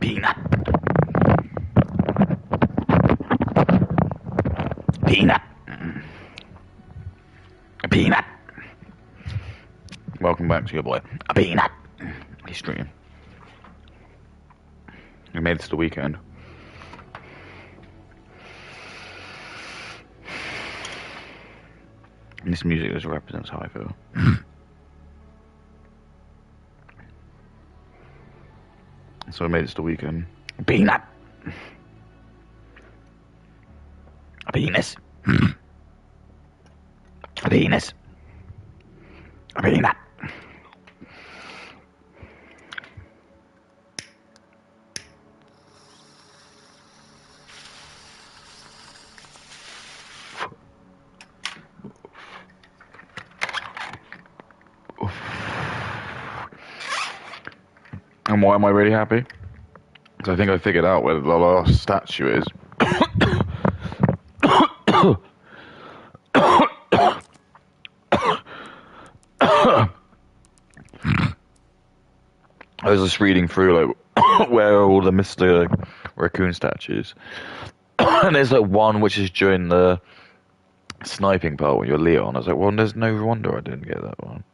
Peanut. Peanut. A peanut. Welcome back to your boy. A peanut. He's streaming. We made it to the weekend. And this music just represents how I feel. So I made it to the weekend. A peanut. A penis. A penis. A peanut. And why am I really happy? Because I think I figured out where the last statue is. I was just reading through like where are all the Mr. Raccoon statues, and there's like one which is during the sniping part when you're Leon. I was like, well, there's no wonder I didn't get that one.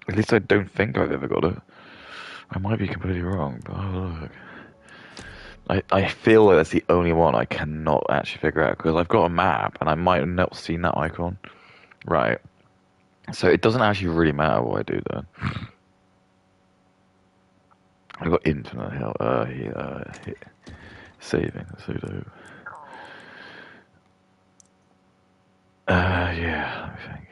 At least I don't think I've ever got it. I might be completely wrong, but oh, look. I feel like that's the only one I cannot actually figure out, because I've got a map and I might have not seen that icon. Right. So it doesn't actually really matter what I do then. I've got infinite help. Saving. Sudo. Yeah, let me think.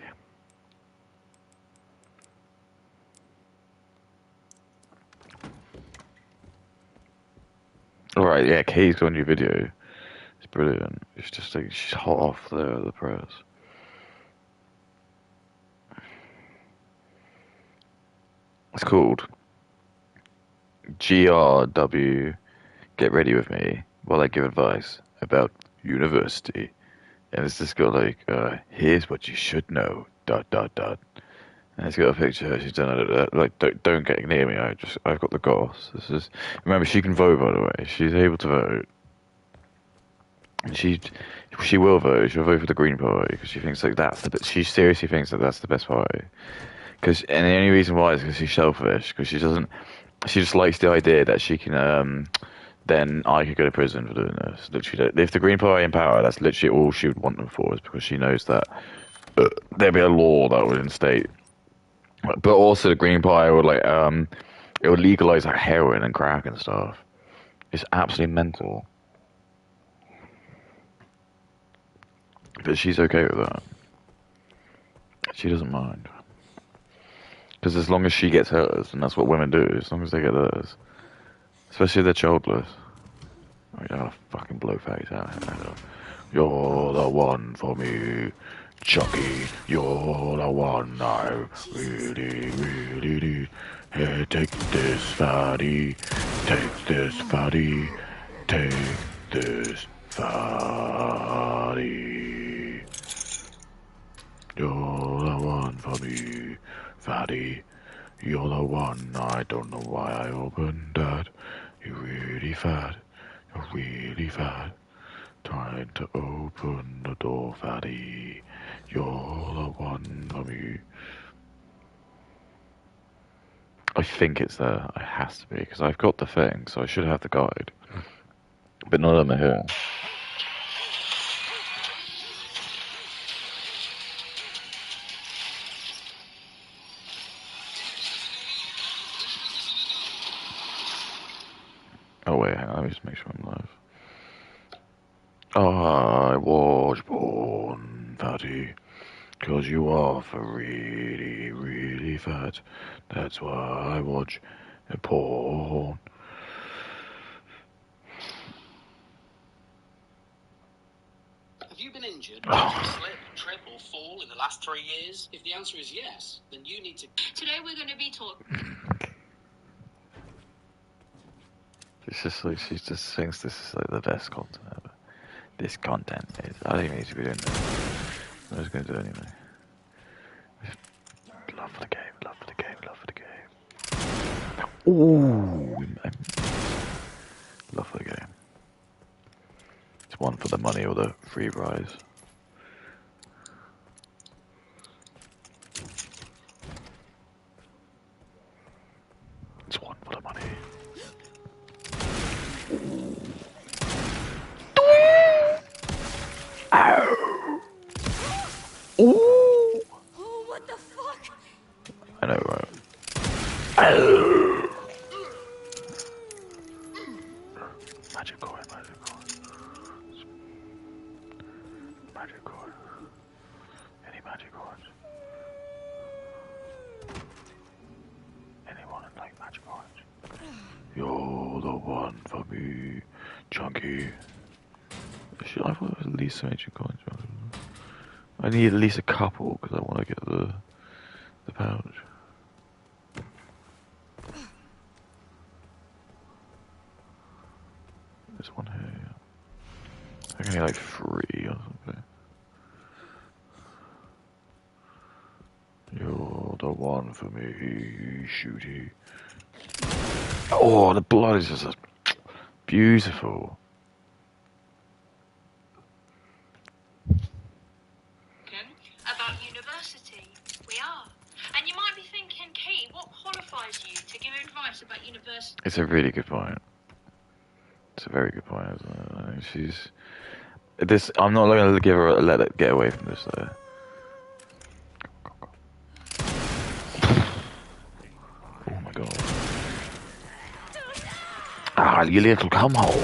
Alright, yeah, Kay's got a new video. It's brilliant. It's just like she's hot off the press. It's called GRW Get Ready With Me while I give advice about university. And it's just got like, here's what you should know, ... And it's got a picture. She's done it. Like, don't get near me. I've got the goss. This is. Remember, she can vote. By the way, she's able to vote. She will vote. She'll vote for the Green Party because she thinks like that's the. She seriously thinks that that's the best party. And the only reason why is because she's selfish. Because she doesn't. She just likes the idea that she can. Then I could go to prison for doing this. Literally, if the Green Party in power, that's literally all she would want them for. Is because she knows that there'd be a law that would instate. But also the Green Party would like it would legalize like heroin and crack and stuff. It's absolutely mental. But she's okay with that. She doesn't mind. Because as long as she gets hers, and that's what women do, as long as they get theirs. Especially if they're childless. Oh, yeah, fucking blow face out. You're the one for me. Chucky, you're the one I really, really need. Hey, take this fatty, take this fatty, take this fatty. You're the one for me, fatty. You're the one, I don't know why I opened that. You're really fat, you're really fat. Trying to open the door, fatty. You're the one for me. I think it's there. It has to be, because I've got the thing, so I should have the guide. But none of them are here. Oh wait, hang on, let me just make sure I'm live. I was born fatty, 'cause you are for really, really fat. That's why I watch porn. Have you been injured? Did you slip, trip, or fall in the last 3 years? If the answer is yes, then you need to. Today we're going to be talking. It's just like she just thinks this is like the best content ever. This content is. I don't even need to be doing this. I was going to do it anyway. Love for the game, love for the game, love for the game. Ooh, love for the game. It's one for the money or the free prize. It's one for the money. Ow! Ooh! Oh, what the fuck? I know, right? Ow! Magic coin, magic coin. Magic coin. Any magic coins? Anyone like magic coins? You're the one for me, Chunky. I thought it was at least some magic coins. I need at least a couple because I want to get the pouch. There's one here. Yeah. I can get like 3 or something. You're the one for me, Shooty. Oh, the blood is just beautiful. About university. We are. And you might be thinking, Kate, what qualifies you to give advice about university? It's a really good point. It's a very good point, isn't it? I mean, she's... This, I'm not going to give her let it get away from this though. Oh my god. Ah, you little cumhole.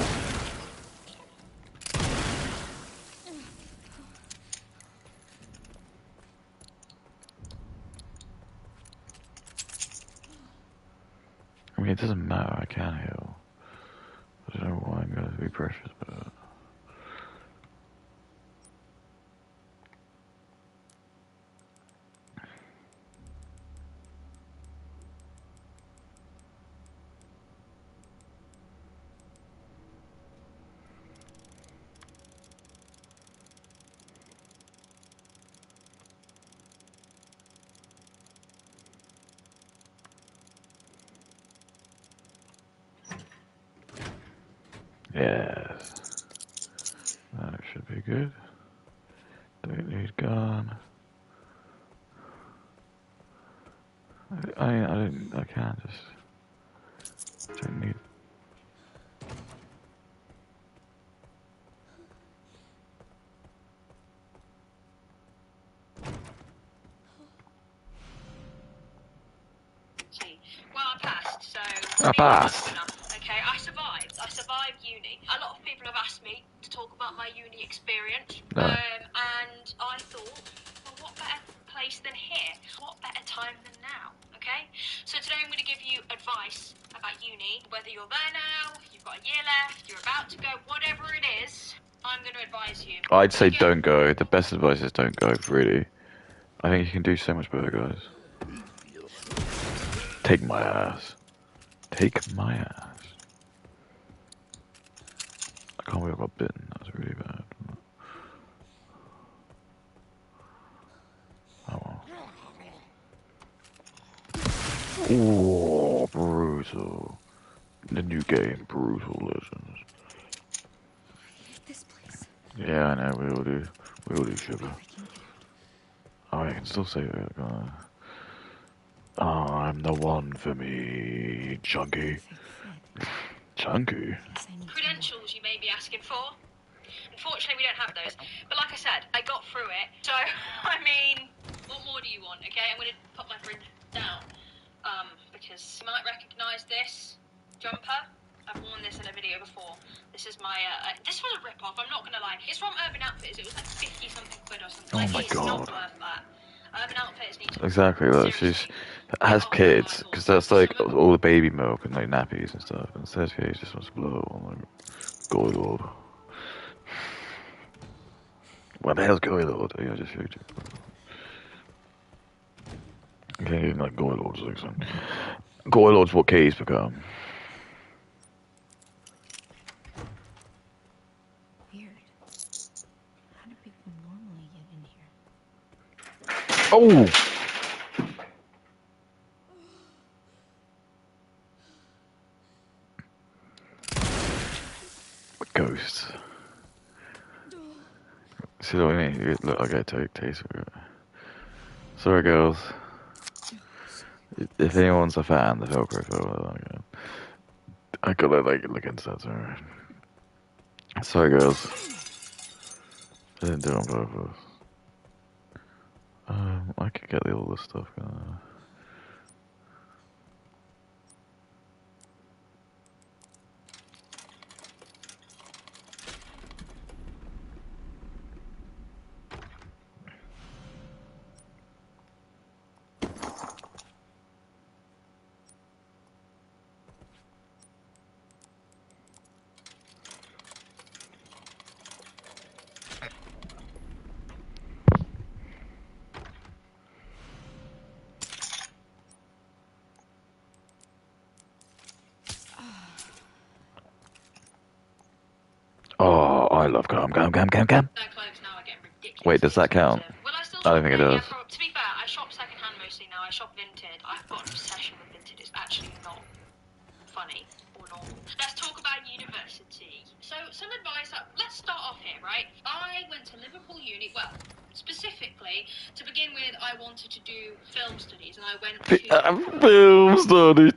I mean, it doesn't matter, I can heal. I don't know why I'm going to be precious about it. Yes. That should be good. Don't need gun. I can't just... Don't need... Well, I passed, so... I passed. Okay, I survived. I survived uni. A lot of people have asked me to talk about my uni experience. No. And I thought, well, what better place than here? What better time than now? Okay? So today I'm going to give you advice about uni. Whether you're there now, you've got a year left, you're about to go, whatever it is, I'm going to advise you. I'd say don't go. The best advice is don't go, really. I think you can do so much better, guys. Take my ass. Take my ass. I can't believe I got bitten. That was really bad. Oh well. Ooh, brutal. The new game, Brutal Legends. This place. Yeah, I know, we all do. We all do, sugar. Oh, I can still say it. Oh, I'm the one for me, Chunky. Chunky? Credentials you may be asking for. Unfortunately, we don't have those. But like I said, I got through it. So, I mean, what more do you want, okay? I'm going to put my friend down. Because you might recognise this jumper. I've worn this in a video before. This is my, this was a rip-off, I'm not going to lie. It's from Urban Outfitters. It was like 50-something quid or something. Oh like, my it's God. not worth that. Urban Outfitters need to... Exactly, look, she's has kids, because that's like all the baby milk and like nappies and stuff. And says here he just wants to blow. I'm like, God Lord. What the hell's Goy Lord? Yeah, I just showed you. Okay, even like Goy Lord's like something. Goy Lord's what Katie's become. Weird. How do people normally get in here? Oh! Ghosts. See what I mean? Look, I get a taste of it. Sorry, girls. If anyone's a fan, the Velcro photo, I gotta look into that. Sorry, girls. I didn't do it on purpose. I could get all this stuff. Oh, I love gum. Their clothes now are getting ridiculous. Wait, does that count? Will I still I don't think it does. Yeah, to be fair, I shop secondhand mostly now. I shop vintage. I've got an obsession with vintage. It's actually not funny or normal. Let's talk about university. So, some advice. Let's start off here, right? I went to Liverpool Uni. Well, specifically, to begin with, I wanted to do film studies, and I went to Film studies.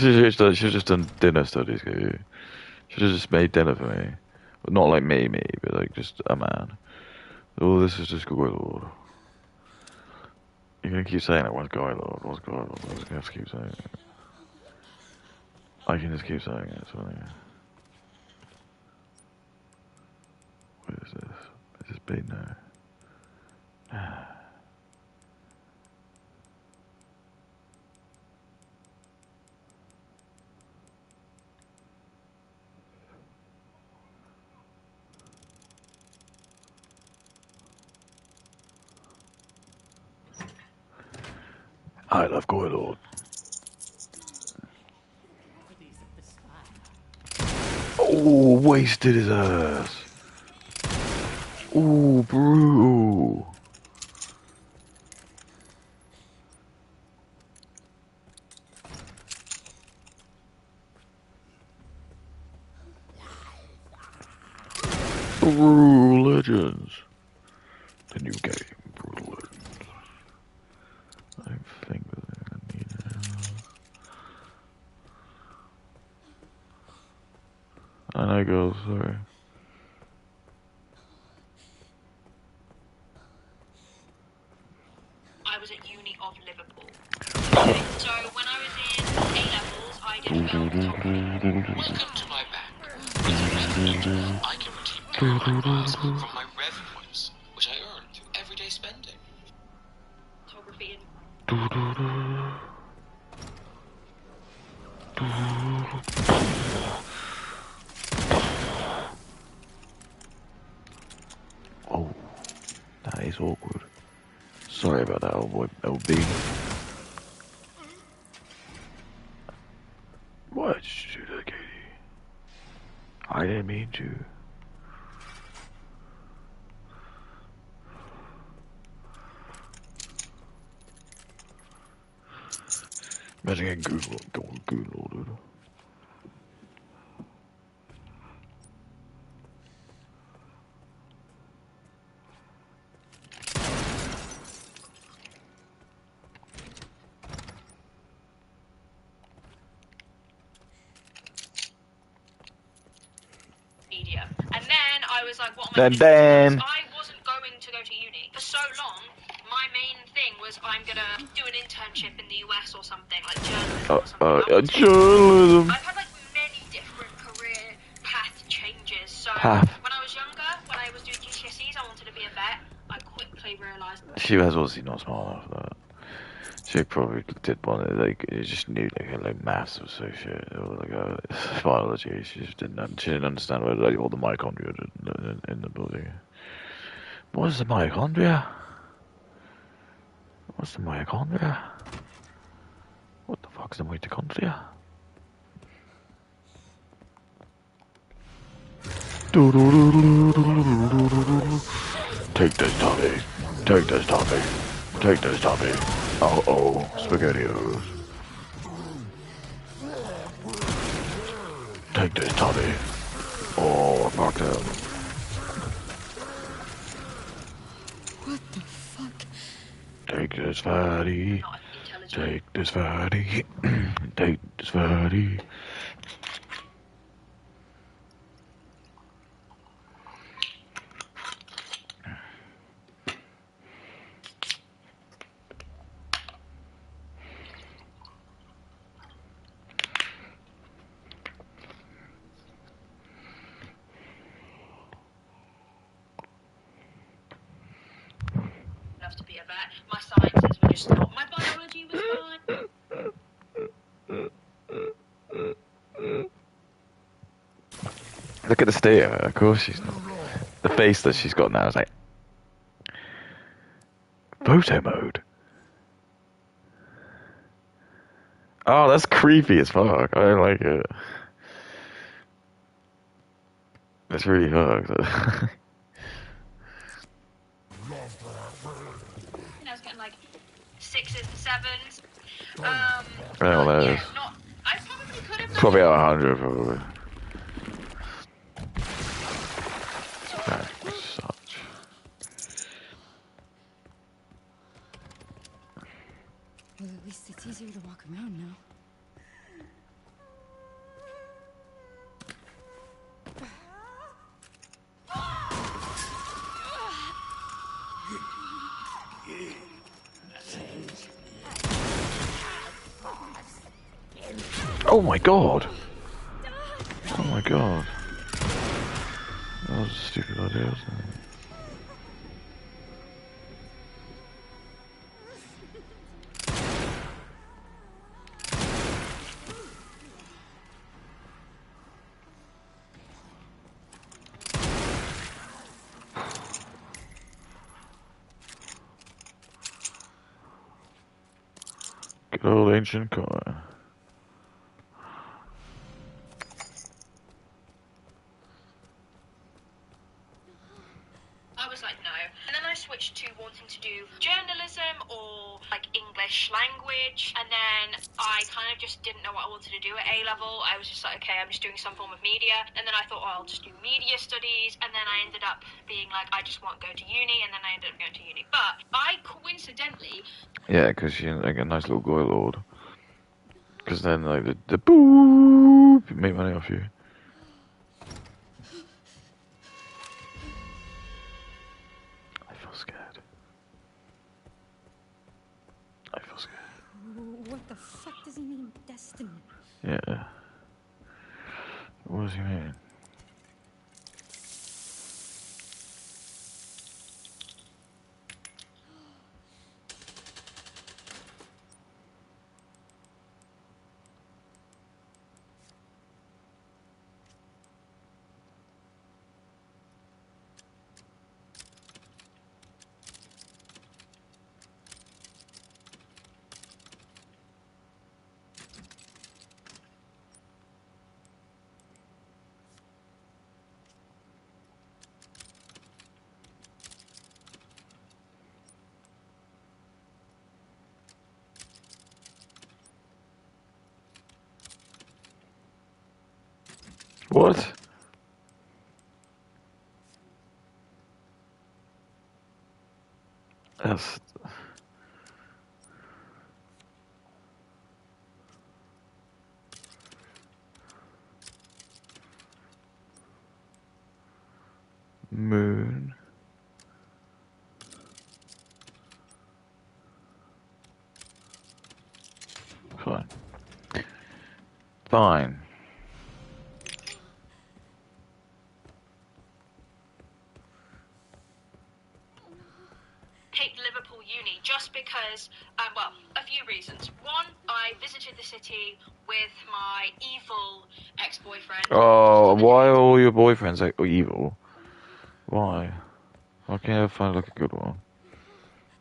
She should have just done dinner studies. Should have just made dinner for me. But not like me, but like just a man. Oh, this is just Guy Lord. You're gonna keep saying it. What's Guy Lord? What's Guy Lord? I'm just gonna have to keep saying it. I can just keep saying it. It's funny. What is this? Is this big now? I love Guy Lord. Oh, wasted his ass. Oh, brutal. Brutal Legends. The new game, Brutal Legends. I think that I need I know, girls, sorry. I was at Uni of Liverpool. So when I was in A-levels, I did film photography. Welcome to my bank. With Rev, I can redeem miles from my Rev points, which I earn through everyday spending. Photography Oh, that is awkward. Sorry about that, old boy, LB. Why did you do that, Katie? I didn't mean to. Imagine getting Google, dude. media. And then I was like, what am I Then I wasn't going to go to uni. For so long, my main thing was I'm going to do an internship in the US or something, like journalism or something. Journalism. I've had like many different career path changes. So Path. when I was younger, when I was doing GCSEs, I wanted to be a vet. I quickly realised She was obviously not smart enough for that. She probably did want it, like, it just knew, like maths was so shit, or biology, she didn't understand what the mitochondria did in the body. What is the mitochondria? What's the mitochondria? What the fuck's the mitochondria? Take this, Tommy. Take this, Tommy. Take this, Tommy. Oh, SpaghettiOs. Take this, Tommy. Oh, fuck him. What the fuck? Take this, fatty. Not intelligent. Take this, fatty. Take this, fatty. Enough to be a vet. My sciences were just not. My biology was fine. Look at the stare. Of course she's not. The face that she's got now is like photo mode. Oh, that's creepy as fuck. I don't like it. That's really fucked. I was getting like 6s and 7s. I don't know what that is. I probably could have done Probably it. out of 100, probably. That such. Well, at least it's easier to walk around now. Oh my god! Oh my god. That was a stupid idea, wasn't it? Good old ancient coin. I was like, no. And then I switched to wanting to do journalism or like English language. And then I kind of just didn't know what I wanted to do at A level. I was just like, okay, I'm just doing some form of media. And then I thought, oh, I'll just do media studies. And then I ended up being like, I just won't go to uni. And then I ended up going to uni. But I coincidentally. Yeah, because she's like a nice little goy lord. Because then, like, the boop, make money off you. I feel scared. I feel scared. What the fuck does he mean, destiny? Yeah. What does he mean? What? That's... Moon. Fine. Fine. Picked Liverpool Uni just because, well, a few reasons. One, I visited the city with my evil ex-boyfriend. Oh, why are all your boyfriends like evil? Why? Why can't you find like a good one?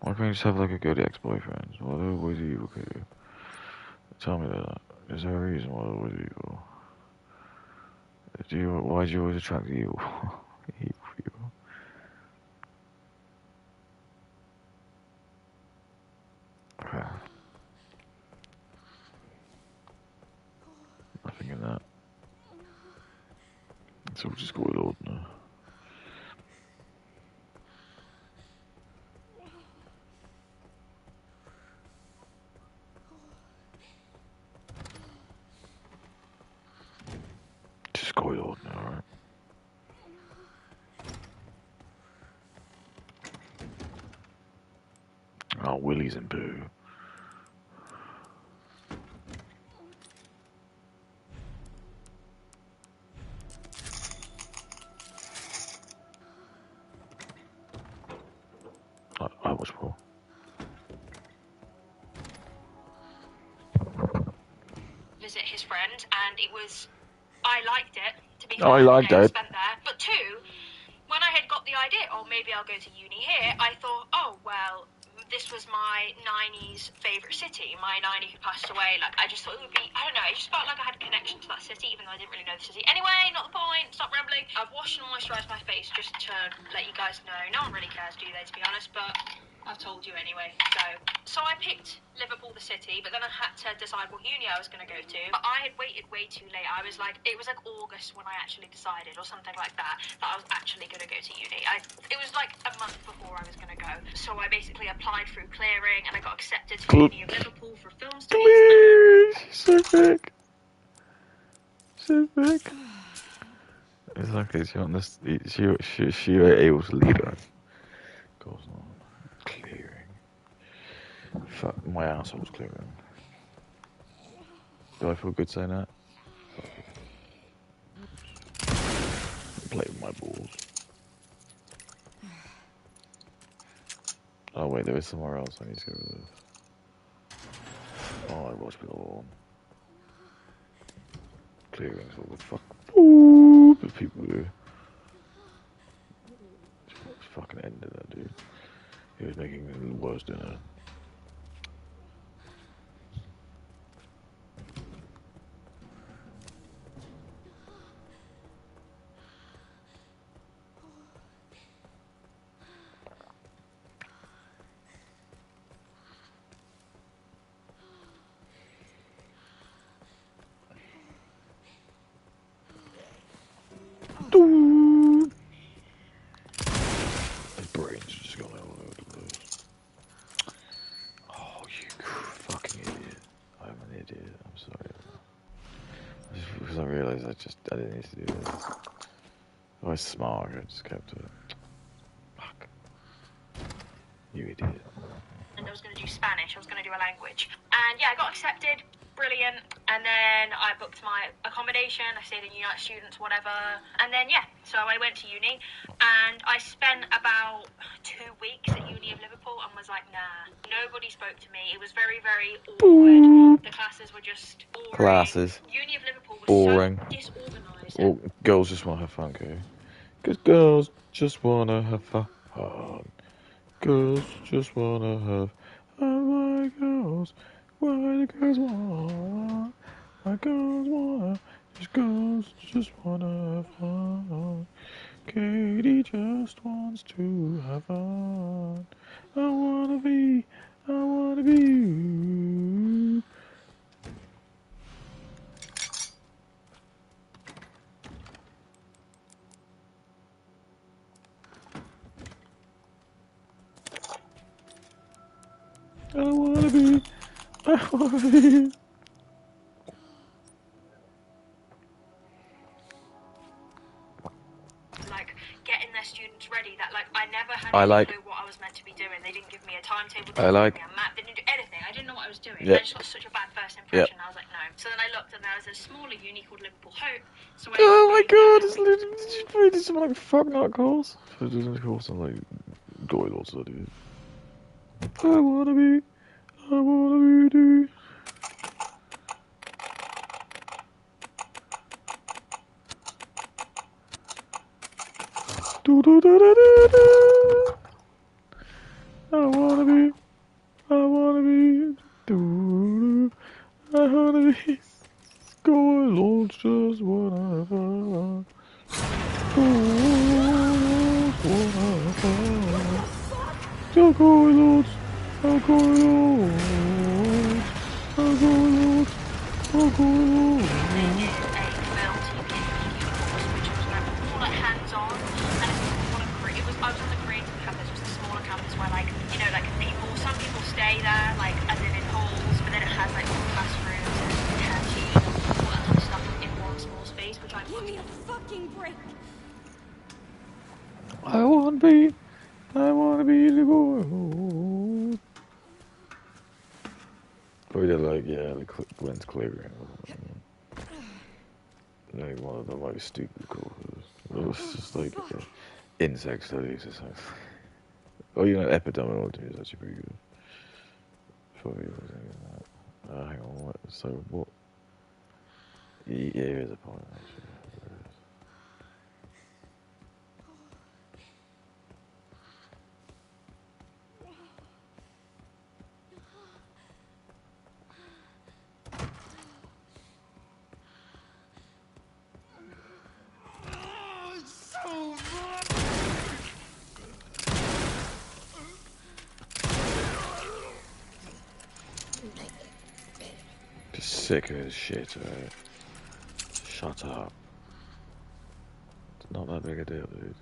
Why can't you just have like a good ex-boyfriend? Why are they always evil, Katie? Tell me that. Is there a reason why they're always evil? Why do you always attract evil? Evil people. So we'll just go with Lord now. Just go with Lord now, alright? Oh, Willie's and Boo. I was poor. Visit his friend, and it was. I liked it, to be fair. I liked I it. spent there. But two, when I had got the idea, oh, maybe I'll go to uni here, I thought, oh, well, this was my 90s favourite city. My 90 who passed away. Like, I just thought it would be, I don't know, it just felt like I had a connection to that city, even though I didn't really know the city. Anyway, not the point, stop rambling. I've washed and moisturised my face just to let you guys know. No one really cares, do they, to be honest, but I've told you anyway. So I picked Liverpool, the city, but then I had to decide what uni I was going to go to. But I had waited way too late. I was like, it was like August when I actually decided, or something like that I was actually going to go to uni. It was like a month before I was going to go. So I basically applied through clearing, and I got accepted to uni of Liverpool for film studies. She's so big. So big. Exactly, she on this. She were able to lead her. Goes on. Clearing. Fuck, my asshole's clearing. Do I feel good saying that? Play with my balls. Oh wait, there is somewhere else I need to go with this. Oh, I watched it all. Clearings, what the fuck? Ooh, the people do. Just fucking ended that dude. He was making the worst dinner. His brain's just gone all over the place. Oh, you fucking idiot. I'm an idiot. I'm sorry. Because I realised I didn't need to do this. I was smart, I just kept it. Fuck. You idiot. And I was going to do Spanish, I was going to do a language. And yeah, I got accepted, brilliant. And then I booked my accommodation, I stayed in United Students, whatever. And then yeah, so I went to uni, and I spent about 2 weeks at Uni of Liverpool and was like, nah, nobody spoke to me. It was very, very awkward. The classes were just boring. Classes. Uni of Liverpool was boring. so disorganised. Well, girls just want to have fun, okay? Because girls just want to have fun. Girls just want to have fun. Why girls? Why the girls want? Why girls want? Just girls just want to have fun. Katie just wants to have fun. I wanna be you. I wanna be. Like getting their students ready. That like I never had any clue what I was meant to be doing. They didn't give me a timetable. They didn't give me a map. They didn't do anything. I didn't know what I was doing. Yep. I just got such a bad first impression. I was like, no. So then I looked, and there was a smaller uni called Liverpool Hope. So I oh my god! It's literally just some like fuck nut calls. So there's of course some like goy lots of dude. I wanna be dude. Do do do do do do. I wanna be do. I wanna be. Goy lots just wanna have fun. Go goy lots. Go goy lots. Go goy lots. Go goy lots. I was on the creative campus, which is a smaller campus where, like, you know, like some people stay there, like, as in halls, but then it has like classrooms and canteen and all that kind of stuff in one small space, which I Give me a fucking break. I wanna be the boy. Probably did like, yeah, like Glenn's clearing. Like one of the like stupid courses. It was just like insect studies or something. Oh, you know, epidemiology is actually pretty good. Probably was that. Hang on, what? So what? Yeah, here is a point actually. Just sick of his shit, right? Shut up. It's not that big a deal, dude.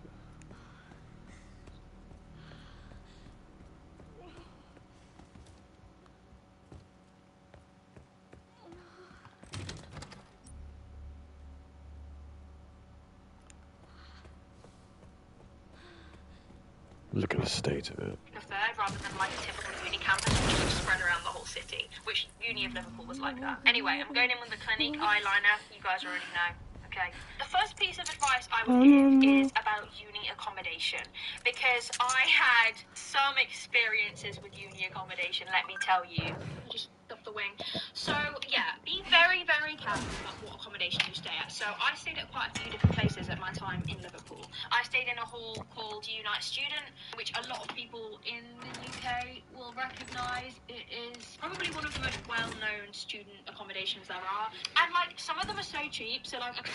Look at the state of it. a third rather than like a typical uni campus, which is spread around the whole city, which Uni of Liverpool was like that. Anyway, I'm going in with the Clinique eyeliner. You guys already know. Okay. The first piece of advice I would give is about uni accommodation, because I had some experiences with uni accommodation, let me tell you. Just up the wing. So, yeah, be very, very careful about what accommodation you stay at. So, I stayed at quite a few different places at my time in Liverpool. I stayed in a hall called Unite Student, which a lot of people in the UK will recognise. It is probably one of the most well-known student accommodations there are. And, like, some of them are so cheap, so, like...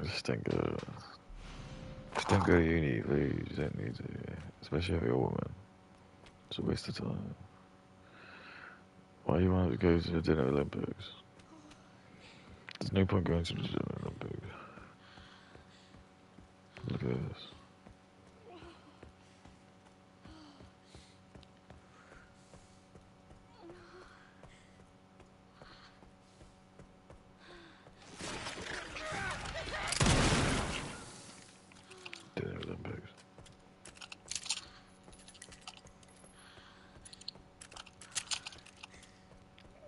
Just don't go to uni, please. You don't need to. Especially if you're a woman. It's a waste of time. Why do you want to go to the Dinner Olympics? There's no point going to the Dinner Olympics. Look at this. Dinner Olympics.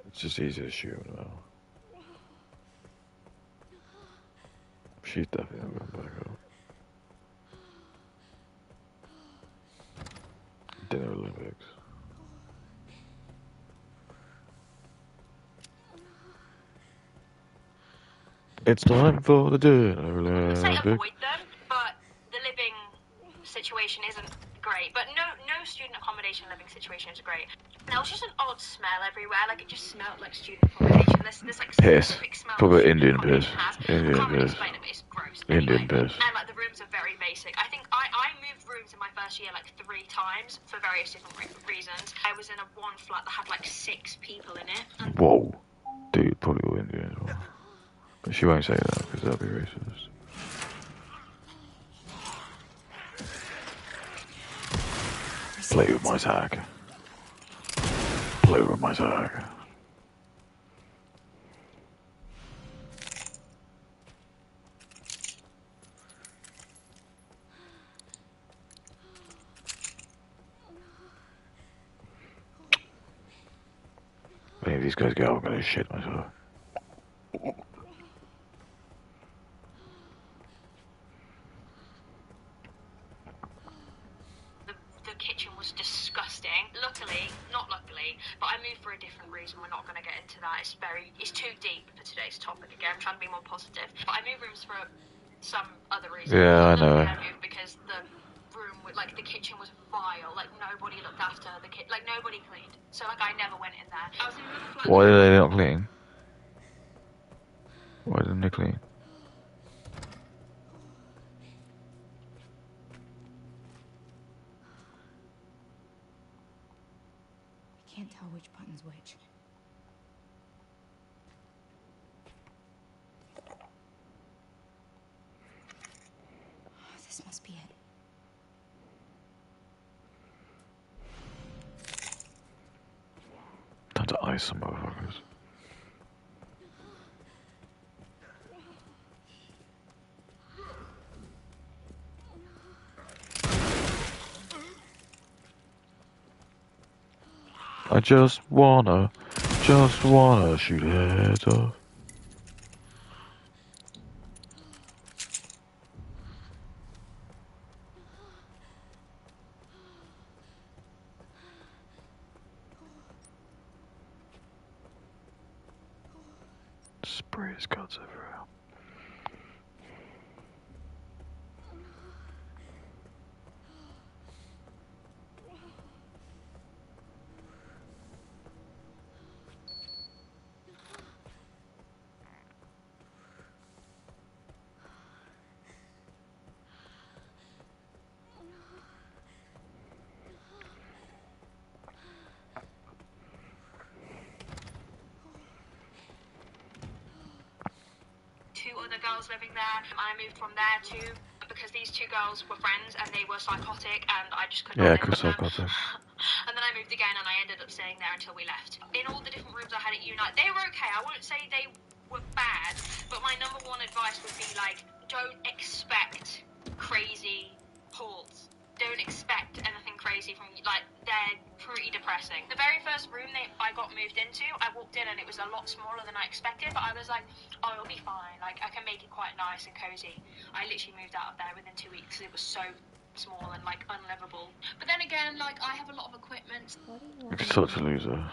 It's just easy to shoot him now. She's definitely not going back up. Dinner Olympics. It's time for the Dinner say Olympics. avoid them, but the living situation isn't great. But no student accommodation living situation is great. There was just an odd smell everywhere, like it just smelled like student accommodation. There's like Piss. specific smell Probably that student Indian piss. accommodation has. Indian I can't really piss. explain it, but it's gross. Indian Anyway, piss. and like the rooms are very basic. I think I moved rooms in my first year like 3 times for various different reasons. I was in one flat that had like 6 people in it. And Whoa. Dude, probably all Indian as well. But she won't say that because that'll be racist. Play with my tag. Play with my tag. Maybe these guys go, I'm gonna shit myself. the kitchen was disgusting. Not luckily, but I moved for a different reason. We're not going to get into that. It's too deep for today's topic. Again, I'm trying to be more positive. But I moved rooms for some other reason. Yeah, I know. I moved because the room, like the kitchen was vile. Like nobody looked after the kitchen. Like nobody cleaned. So like I never went in there. I was in another flat. Why did they not clean? Why didn't they clean? I can't tell which button's which. This must be it. to ice some motherfuckers. I just wanna shoot heads off. Spray his guts everywhere. Two other girls living there. I moved from there too because these two girls were friends and they were psychotic and I just couldn't live with them. Psychotic. And then I moved again and I ended up staying there until we left. In all the different rooms I had at Unite, they were okay. I won't say they were bad, but my number one advice would be like, don't expect crazy halls. Don't expect anything crazy from, like, they're pretty depressing. The very first room I got moved into, I walked in and it was a lot smaller than I expected, but I was like, oh, it'll be fine. Like, I can make it quite nice and cozy. I literally moved out of there within 2 weeks because it was so small and, like, unlivable. But then again, like, I have a lot of equipment. You're such a loser.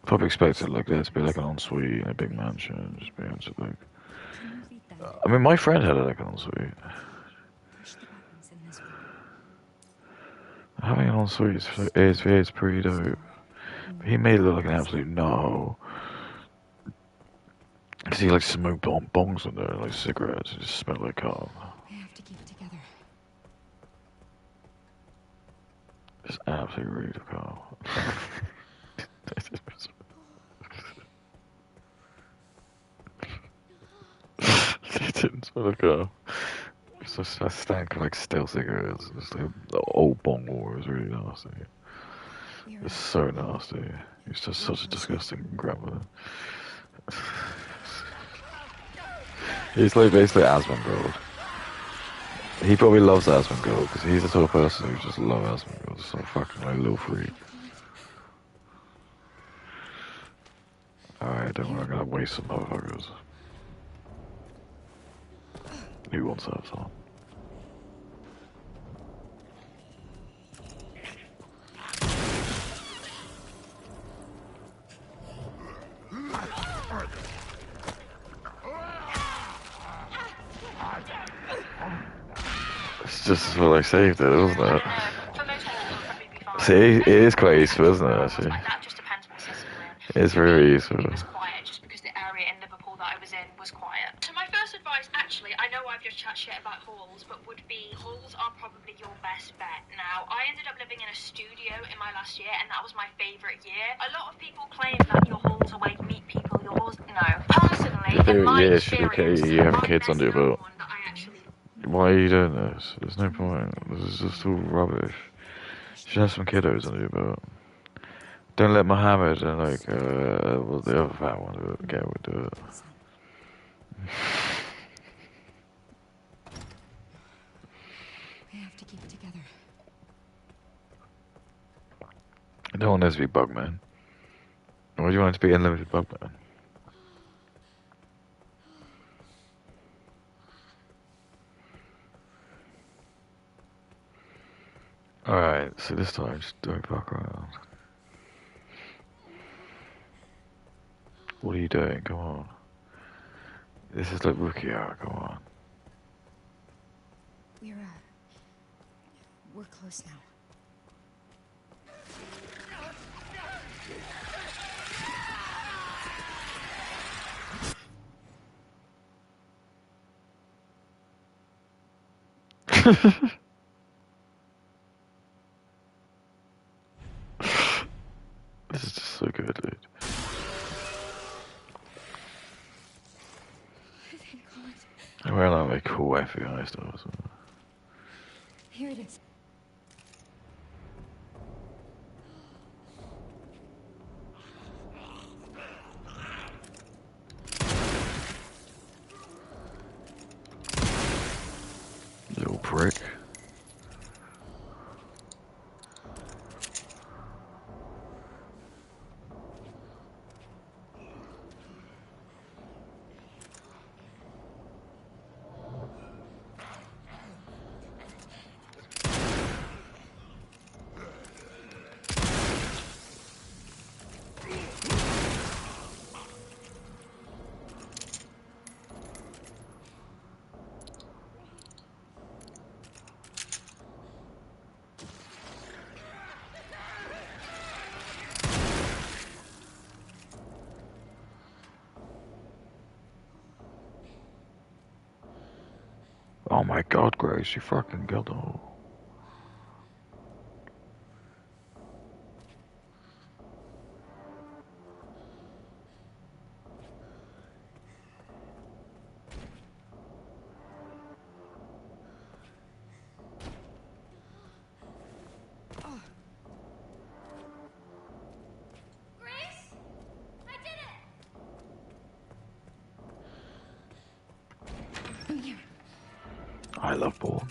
Probably expected like there to be like an ensuite in a big mansion, just being able to like. I mean, my friend had like an ensuite. Having an ensuite is pretty dope. But he made it look like an absolute no. Cause he like smoked bongs in there, like cigarettes, and just smelled like car. We have to keep it together. Just absolutely rude of Carl. He didn't smell like Carl. It's just a stank of like stale cigarettes. Just like the old bong war is really nasty. It's so nasty. He's just such a disgusting grandmother. He's like basically Asmongold. He probably loves Asmongold because he's the sort of person who just loves Asmongold. Just so fucking like little freak. Alright, don't worry, I'm gonna waste some motherfuckers. Who wants to have some? It's just what I saved it, wasn't it? See, it is quite useful, isn't it, actually? That just depends on the system we're in. It's very useful. It was quiet just because the area in Liverpool that I was in was quiet. So my first advice, actually, I know I've just chat shit about halls, but would be halls are probably your best bet. Now, I ended up living in a studio in my last year, and that was my favourite year. A lot of people claim that your halls are where you meet people, your halls... No. Personally, in my experience, you have kids under your belt. Why are you doing this? There's no point. This is just all rubbish. You should have some kiddos under your belt. Don't let Mohammed and like well, the other fat one do it. Okay, we'll do it. We have to keep it together. I don't want this to be Bugman. Why do you want it to be Unlimited Bugman? Alright, so this time just don't fuck around. What are you doing? Come on. This is like rookie hour, come on. We're close now. This is just so good, dude. Thank God. I'm wearing like cool FBI stuff or something. Here it is. Little prick. Oh my god, Grace, you fucking killed them all. Grace? I did it! I love porn.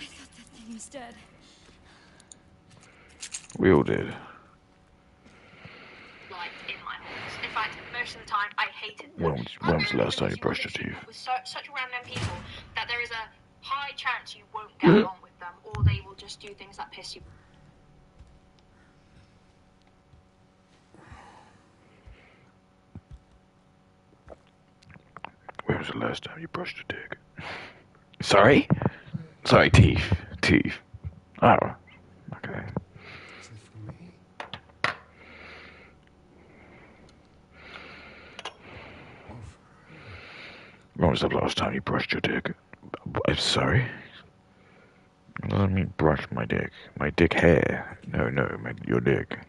I thought that thing was dead. We all did. Like in my homes. In fact, most of the time I hated them. When was the last time you brushed your teeth? With such random people that there is a high chance you won't get along with them, or they will just do things that piss you. When was the last time you brushed your dick? Sorry? Sorry, teeth. Teeth. Oh. Okay. Is it for me? When was the last time you brushed your dick? I'm sorry? What does that mean, brush my dick? My dick hair. No, your dick.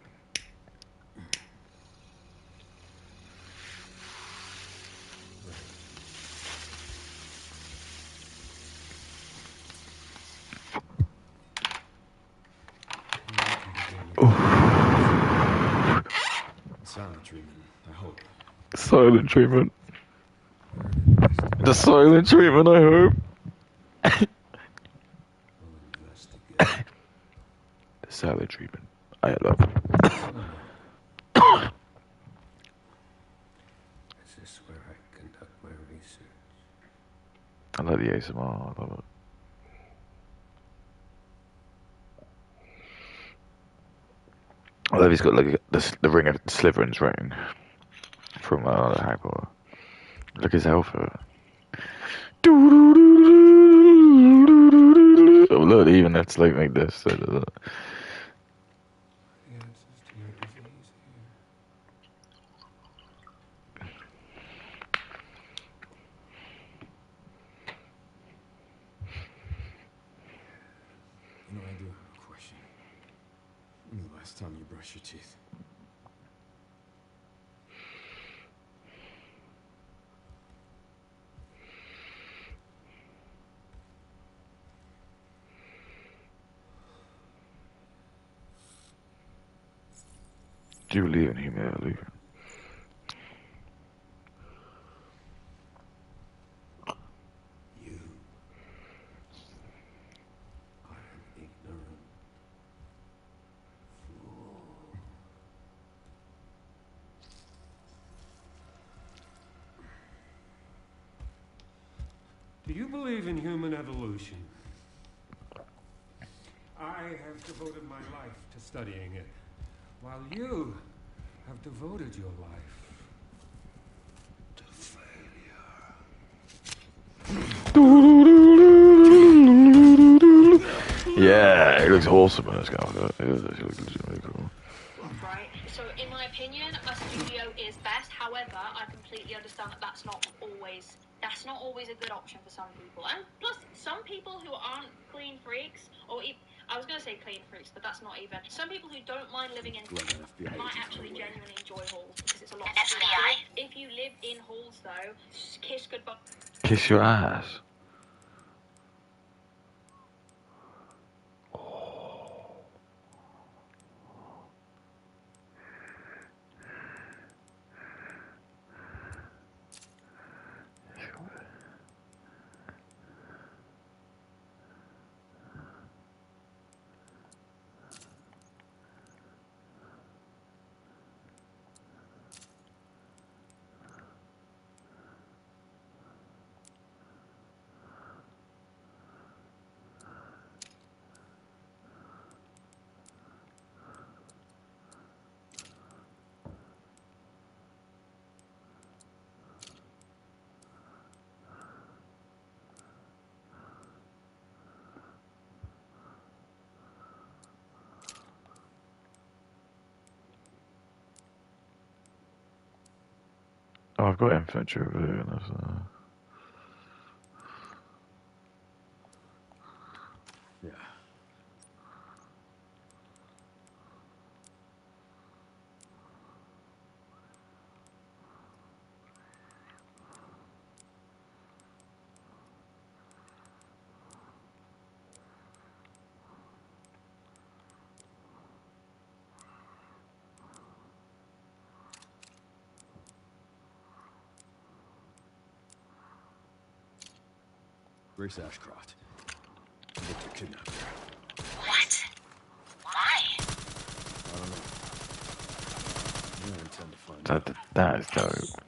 Silent treatment, I hope. Silent treatment. The silent treatment, I hope. We'll investigate. The silent treatment. I love it. Is this where I conduct my research? I love the ASMR, I love it. I love he's got like the ring of Slytherin's ring from Harry Potter. Look at his outfit. Oh look, even that's like this. The answers to your disease here. You know, I do have a question. When was the last time you brushed your teeth? Do you believe in humanity? You are an ignorant fool. Do you believe in human evolution? I have devoted my life to studying it, while you have devoted your life to failure. Yeah, it looks awesome in this guy. It looks really cool. Right? So, in my opinion, a studio is best. However, I completely understand that that's not always a good option for some people. And plus, some people who aren't clean freaks, I was going to say clean freaks, but that's not even. Some people who don't mind living in might actually genuinely enjoy halls because it's a lot. FBI. If you live in halls, though, kiss goodbye. Kiss your ass. I've got infantry over here. And that's, Yeah. Grace Ashcroft. Victor kidnapped her. What? Why? I don't know. I intend to find out. that is dope.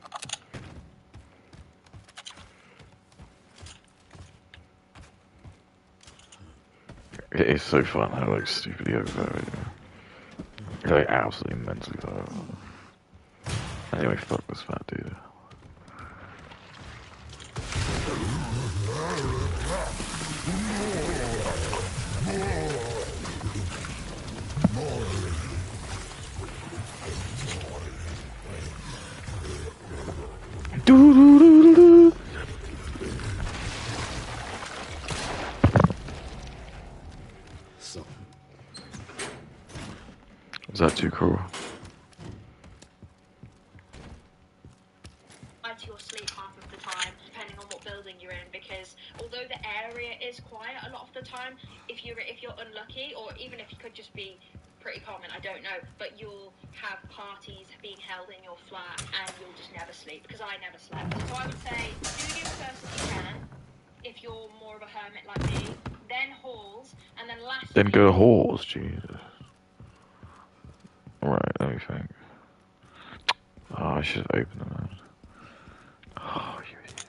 It is so fun how like stupidly overpowered. Like absolutely mentally powerful. Anyway, fuck this fat dude. Doo-doo-doo-doo-doo. So, Is that too cruel? To your sleep half of the time, depending on what building you're in, because although the area is quiet a lot of the time, if you're unlucky, or even if you could just be pretty common, I don't know, but you'll have parties being held in your flat and you'll just never sleep, because I never slept. So I would say do you first if you can, if you're more of a hermit like me, then halls, and then last Then go halls, Jesus. Alright, let me think. Oh, I should have opened them. Oh, you idiot.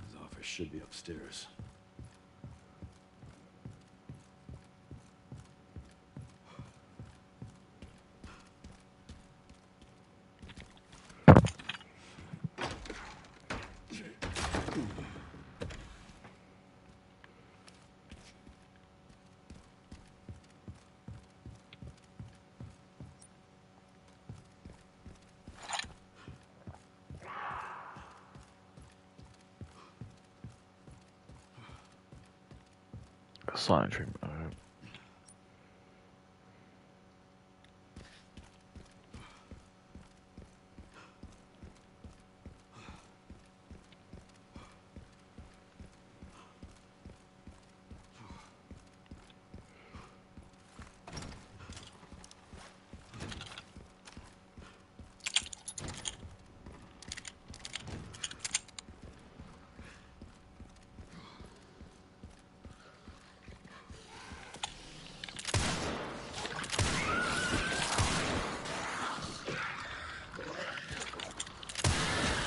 his office should be upstairs. Silent treatment, I hope.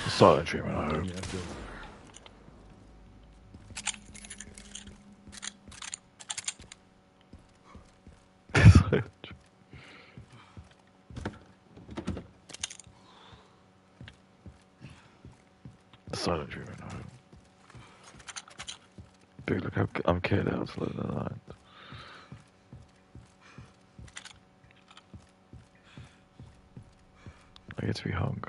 Silent treatment, I hope. Yeah, I feel Silent treatment, I hope. Dude, look how I'm kitted out to look at the line. I get to be hung.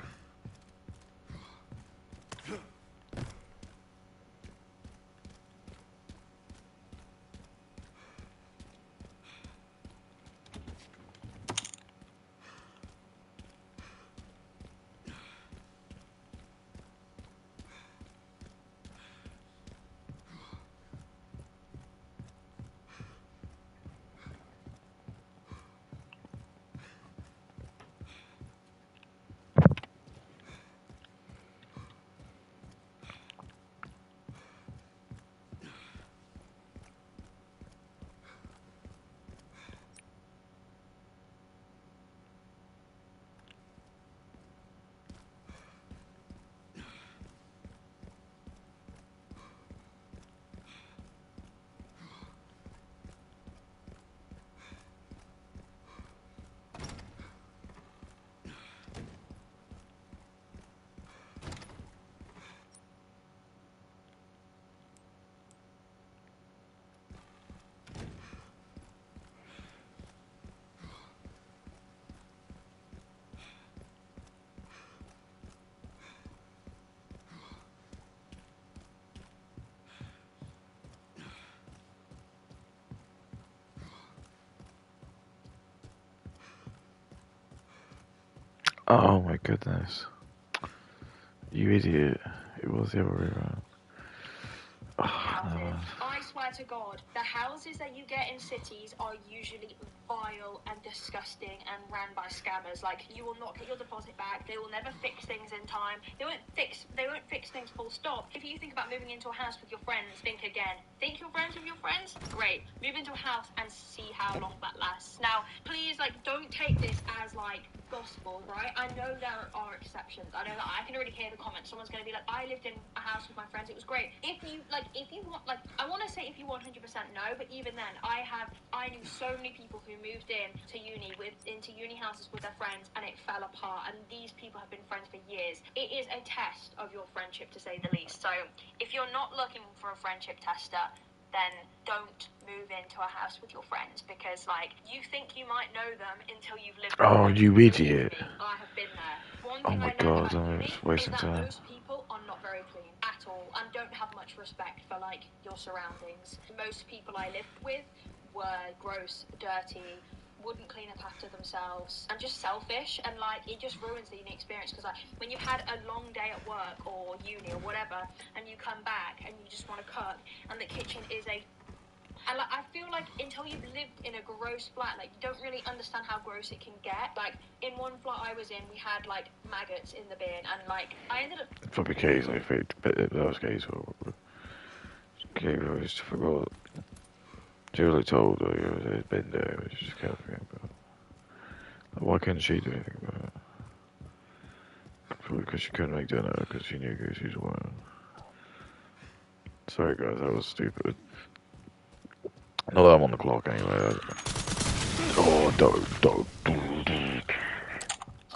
Oh my goodness. You idiot. It was the other way around. houses. I swear to God, the houses that you get in cities are usually vile and disgusting and ran by scammers. Like, you will not get your deposit back. They will never fix things in time. They won't fix things full stop. If you think about moving into a house with your friends, think again. Think you're friends with your friends? Great. Move into a house and see how long that lasts. Now, please, like, don't take this as, like, gospel, right? I know there are exceptions. I know that I can already hear the comments. Someone's going to be like, I lived in a house with my friends. It was great. If you want, like, I want to say if you 100% no, but even then, I knew so many people who moved into uni houses with their friends, and it fell apart. And these people have been friends for years. It is a test of your friendship, to say the least. So if you're not looking for a friendship tester, then don't move into a house with your friends, because, like, you think you might know them until you've lived with Oh, them. you idiot. I have been there. One Oh thing my I learned God, about I'm uni just is wasting that time. most people are not very clean at all and don't have much respect for, like, your surroundings. Most people I lived with were gross, dirty, wouldn't clean up after themselves, and just selfish, and, like, it just ruins the uni experience, because, like, when you've had a long day at work or uni or whatever, and you come back and you just want to cook, and the kitchen is and, like, I feel like until you've lived in a gross flat, like, you don't really understand how gross it can get. Like, in one flat I was in, we had, like, maggots in the bin, and, like, I ended up... Probably case, I think, but that was case. Okay, I just forgot. She was like told her it had been there, but she just kept forgetting about it. Like, why couldn't she do anything about it? Probably because she couldn't make dinner, because she knew she was working. Sorry guys, that was stupid. Not that I'm on the clock anyway. Oh, don't.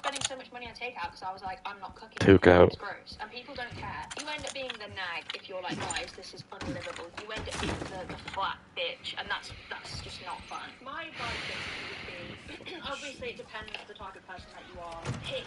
spending so much money on takeout because I was like, I'm not cooking. Takeout. It's gross. And people don't care. You end up being the nag if you're like, guys, this is unlivable. You end up being the flat bitch, and that's just not fun. My advice basically would be, obviously it depends on the type of person that you are. Pick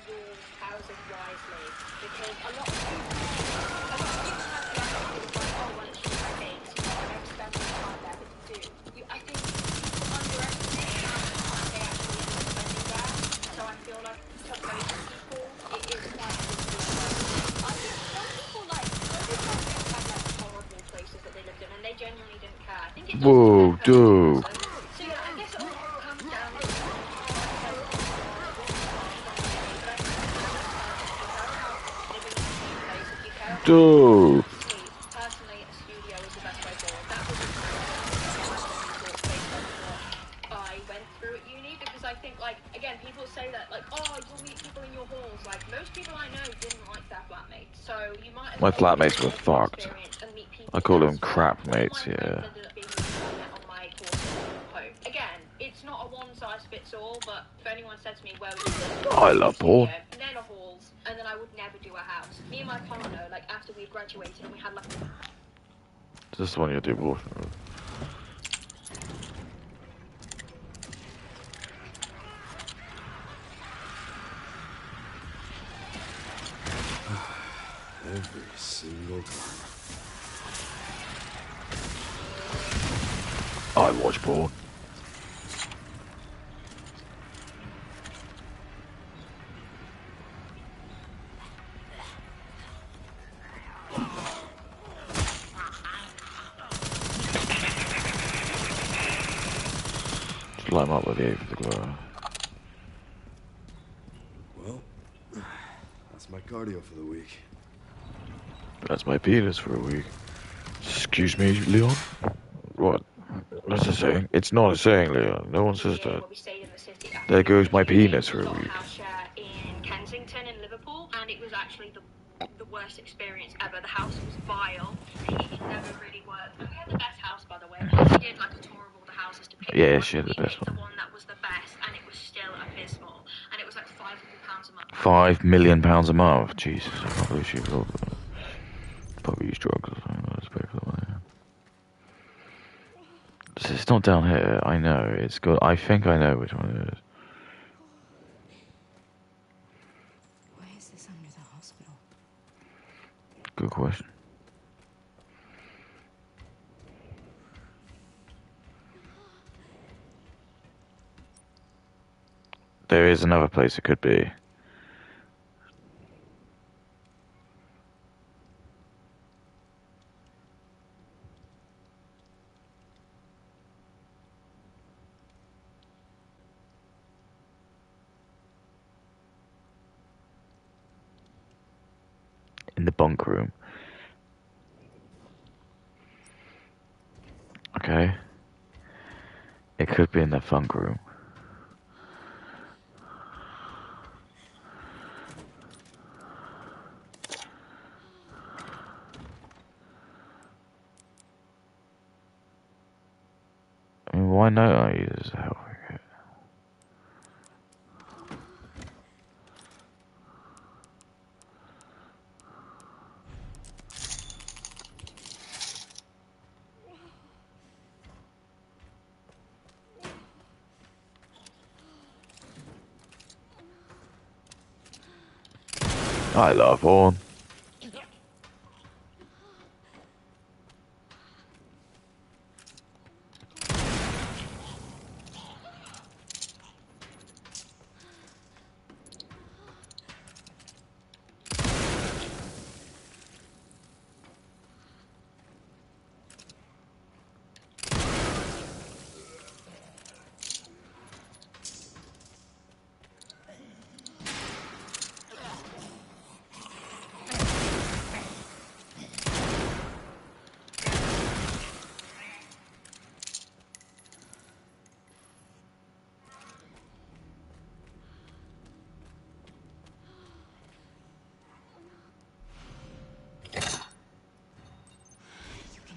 your housing wisely, because a lot of people have the attitude of like, oh, well, it's just my base. You know, I don't spend much time there, but you do. I think people underestimate how much time they actually end up spending there. So I feel like to most people, it is quite a big deal. I think some people have like horrible places that they lived in, and they genuinely didn't care. I think it does Whoa, depend on dude. the person. So yeah, I guess it all comes down to Dude. personally, a studio is the best way forward. That was I went through at uni, because I think, like, again, people say that, like, oh, you'll meet people in your halls. Like, most people I know didn't like their flatmates, so you might as My well flatmates enjoy were the fucked. experience and meet people I call them elsewhere. crap All mates, my friends yeah. ended up being people I met on my course home. Again, it's not a one-size-fits-all, but if anyone said to me, where would you live? I love porn. Then a halls, and then I would never do a house. Me and my partner, like, after we graduated and we had, like... Is this the one you do abortion with? Every single time. I watch porn. Just light 'em up with the 8th of the glow. Well, that's my cardio for the week. That's my penis for a week. Excuse me, Leon? What? What's it saying? It's not a saying, Leon. No one says that. There goes my penis for a week. In Kensington in Liverpool, and it was actually the worst experience ever. The house was vile. The heating never really worked. And we had the best house, by the way. We did like a tour of all the houses to pick Yeah, one. she had the We best picked one. the one that was the best, and it was still abysmal. And it was like £500 a month. £5 million a month. Jesus, I can't believe she rolled that. Probably use drugs or something. Let's pay for the money. It's not down here. I know. It's good. I think I know which one it is. Why is this under the hospital? Good question. There is another place it could be. In the bunk room. Okay. It could be in the funk room. I mean, why not I use this help? I love porn. You can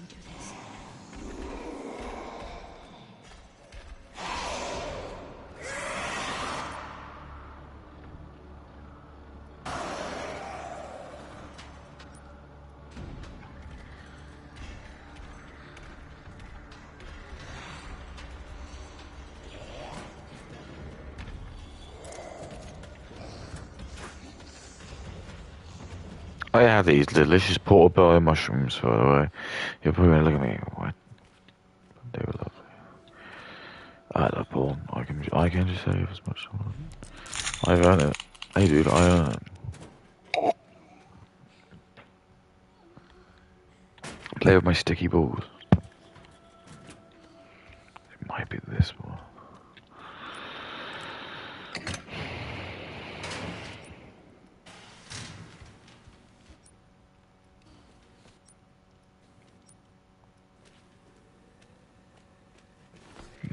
do this. I have these delicious portobello mushrooms, by the way. You're probably gonna look at me. What? They were lovely. I love porn. I can just save as much as I want. I've earned it. Hey, dude, I earned it. Play with my sticky balls. It might be this one.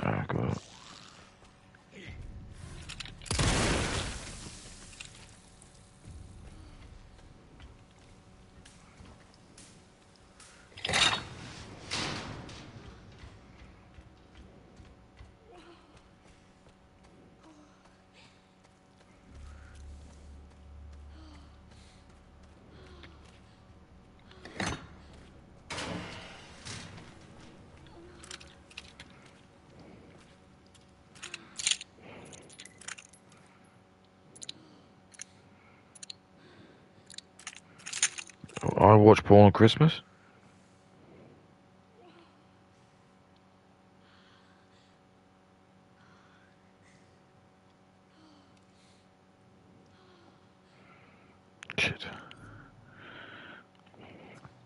Oh, God. I watch porn on Christmas? Shit.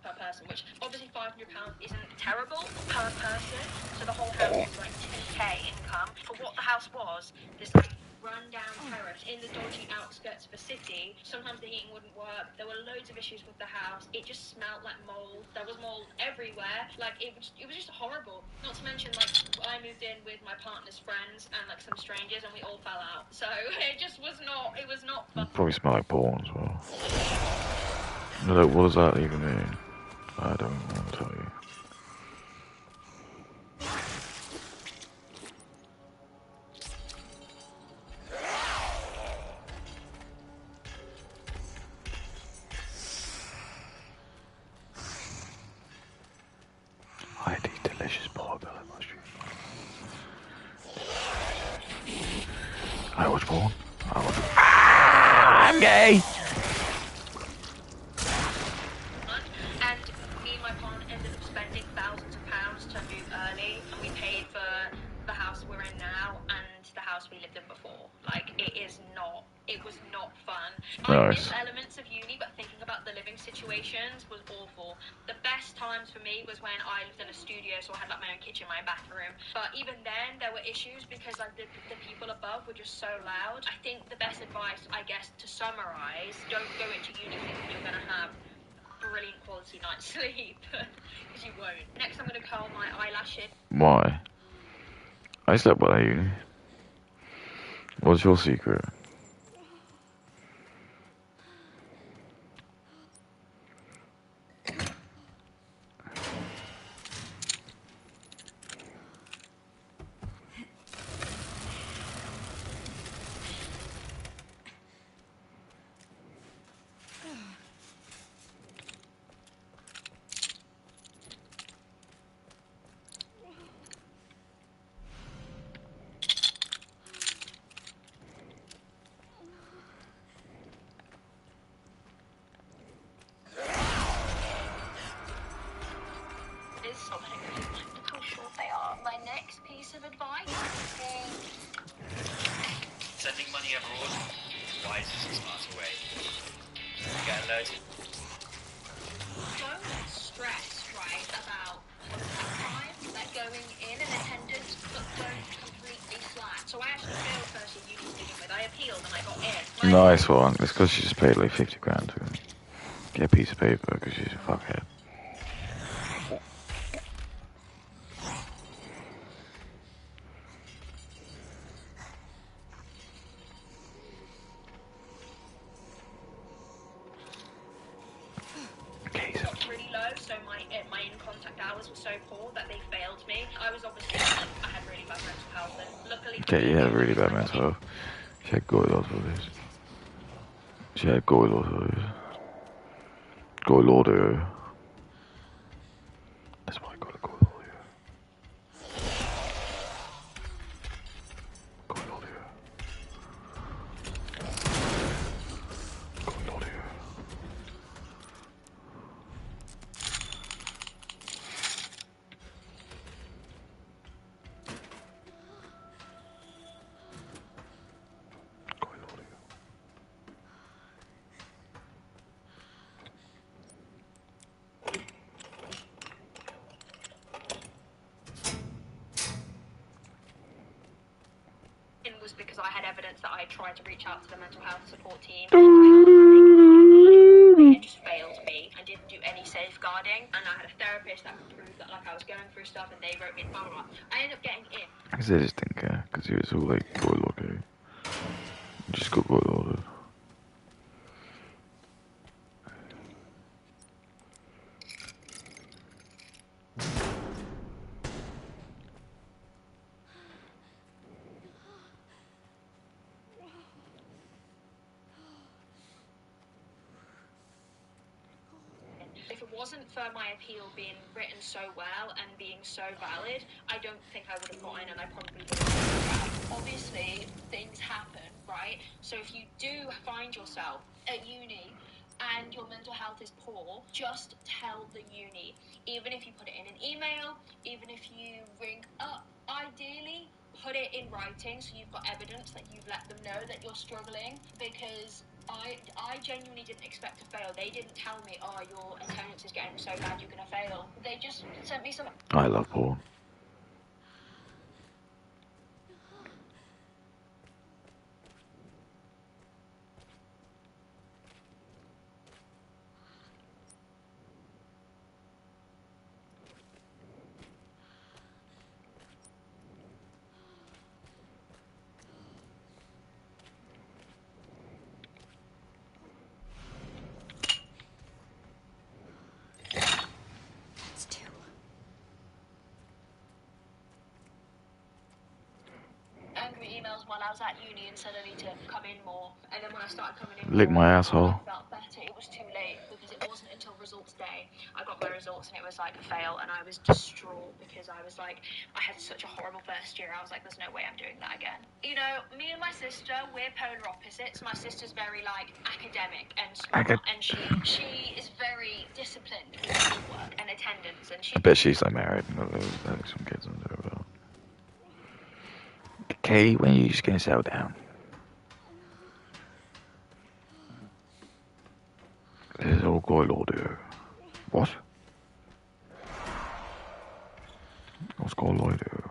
Per person, which obviously £500 isn't terrible per person. So the whole house was like 2k income for what the house was. This like run-down terrace in the dodgy outskirts of a city. Sometimes the heating wouldn't work. There were loads of issues with the house. It just smelled like mold. There was mold everywhere. Like it was just horrible. Not to mention like I moved in with my partner's friends and like some strangers, and we all fell out. So it just was not. It was not fun. Probably smell like porn as well. No, what does that even mean? I don't want to tell you. I had these delicious portobello mushrooms. I watch porn. I'm gay! And me and my partner ended up spending thousands of pounds to move early, and we paid for the house we're in now and the house we lived in before. Like, it was not fun. I Nice. miss elements of uni, but thinking about the living situations was awful. The best times for me was when I lived in a studio, so I had like my own kitchen, my own bathroom. But even then, there were issues because like the people above were just so loud. I think the best advice, I guess, to summarize, don't go into uni thinking you're going to have brilliant quality night's sleep. Because you won't. Next, I'm going to curl my eyelashes. Why? I slept well at uni. What's your secret? Look how short they are. My next piece of advice is... Sending money abroad is the wisest and smarter way. Get alerted. Don't stress, right, about contact time, like going in and attendance, but don't completely slack. So I actually failed first year uni to begin with. I appealed and I got in. Nice one. It's because she just paid like 50 grand to get a piece of paper because she's a fuckhead. Really low, so my in-contact hours were so poor that they failed me. I was obviously, I had really bad mental health, and luckily... Okay, you had really bad mental health. She had goilos for this. She had goilos for this. Goilodo. That's why I got a goilodo. Goilodo. Goilodo. Was because I had evidence that I tried to reach out to the mental health support team. It just failed me. I didn't do any safeguarding, and I had a therapist that could prove that, like, I was going through stuff, and they wrote me blah blah blah. I ended up getting in. Because they just didn't care, because he was all like, goilodo. Just got goilodo. If it wasn't for my appeal being written so well and being so valid, I don't think I would have gotten, and I probably would have. Obviously, things happen, right? So if you do find yourself at uni and your mental health is poor, just tell the uni. Even if you put it in an email, even if you ring up, ideally, put it in writing so you've got evidence that you've let them know that you're struggling, because I genuinely didn't expect to fail. They didn't tell me, oh, your attendance is getting so bad you're going to fail. They just sent me some... I love porn. angry emails while I was at uni and said I need to come in more. And then when I started coming in Lick more, my asshole. I felt better. It was too late because it wasn't until results day I got my results and it was like a fail, and I was distraught because I was like, I had such a horrible first year. I was like, there's no way I'm doing that again. You know, me and my sister, we're polar opposites. My sister's very like academic and smart, and she is very disciplined with schoolwork and attendance, and she... I bet she's like married and got some kids under her belt. Okay, when are you just gonna settle down? There's all going on there. What? What's going on there?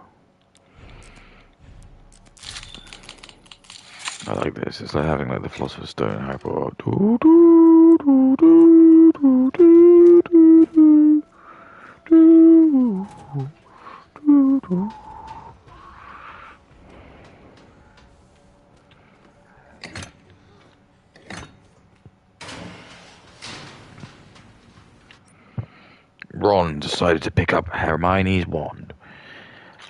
I like this. It's like having like the Philosopher's Stone hyper. Do, do, do, do. Ron decided to pick up Hermione's wand.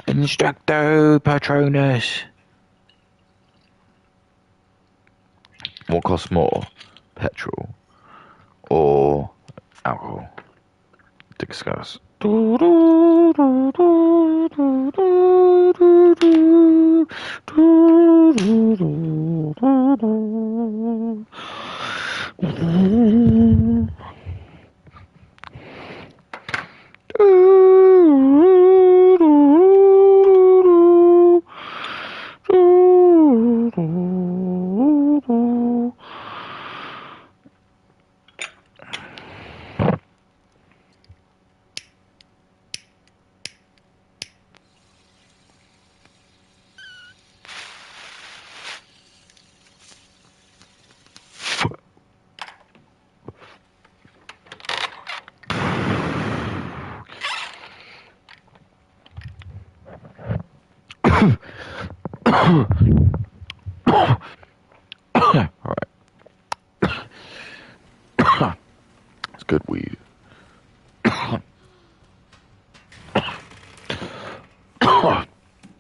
Instructo Patronus. What costs more? Petrol or alcohol? Discuss. Alright. It's good weed. At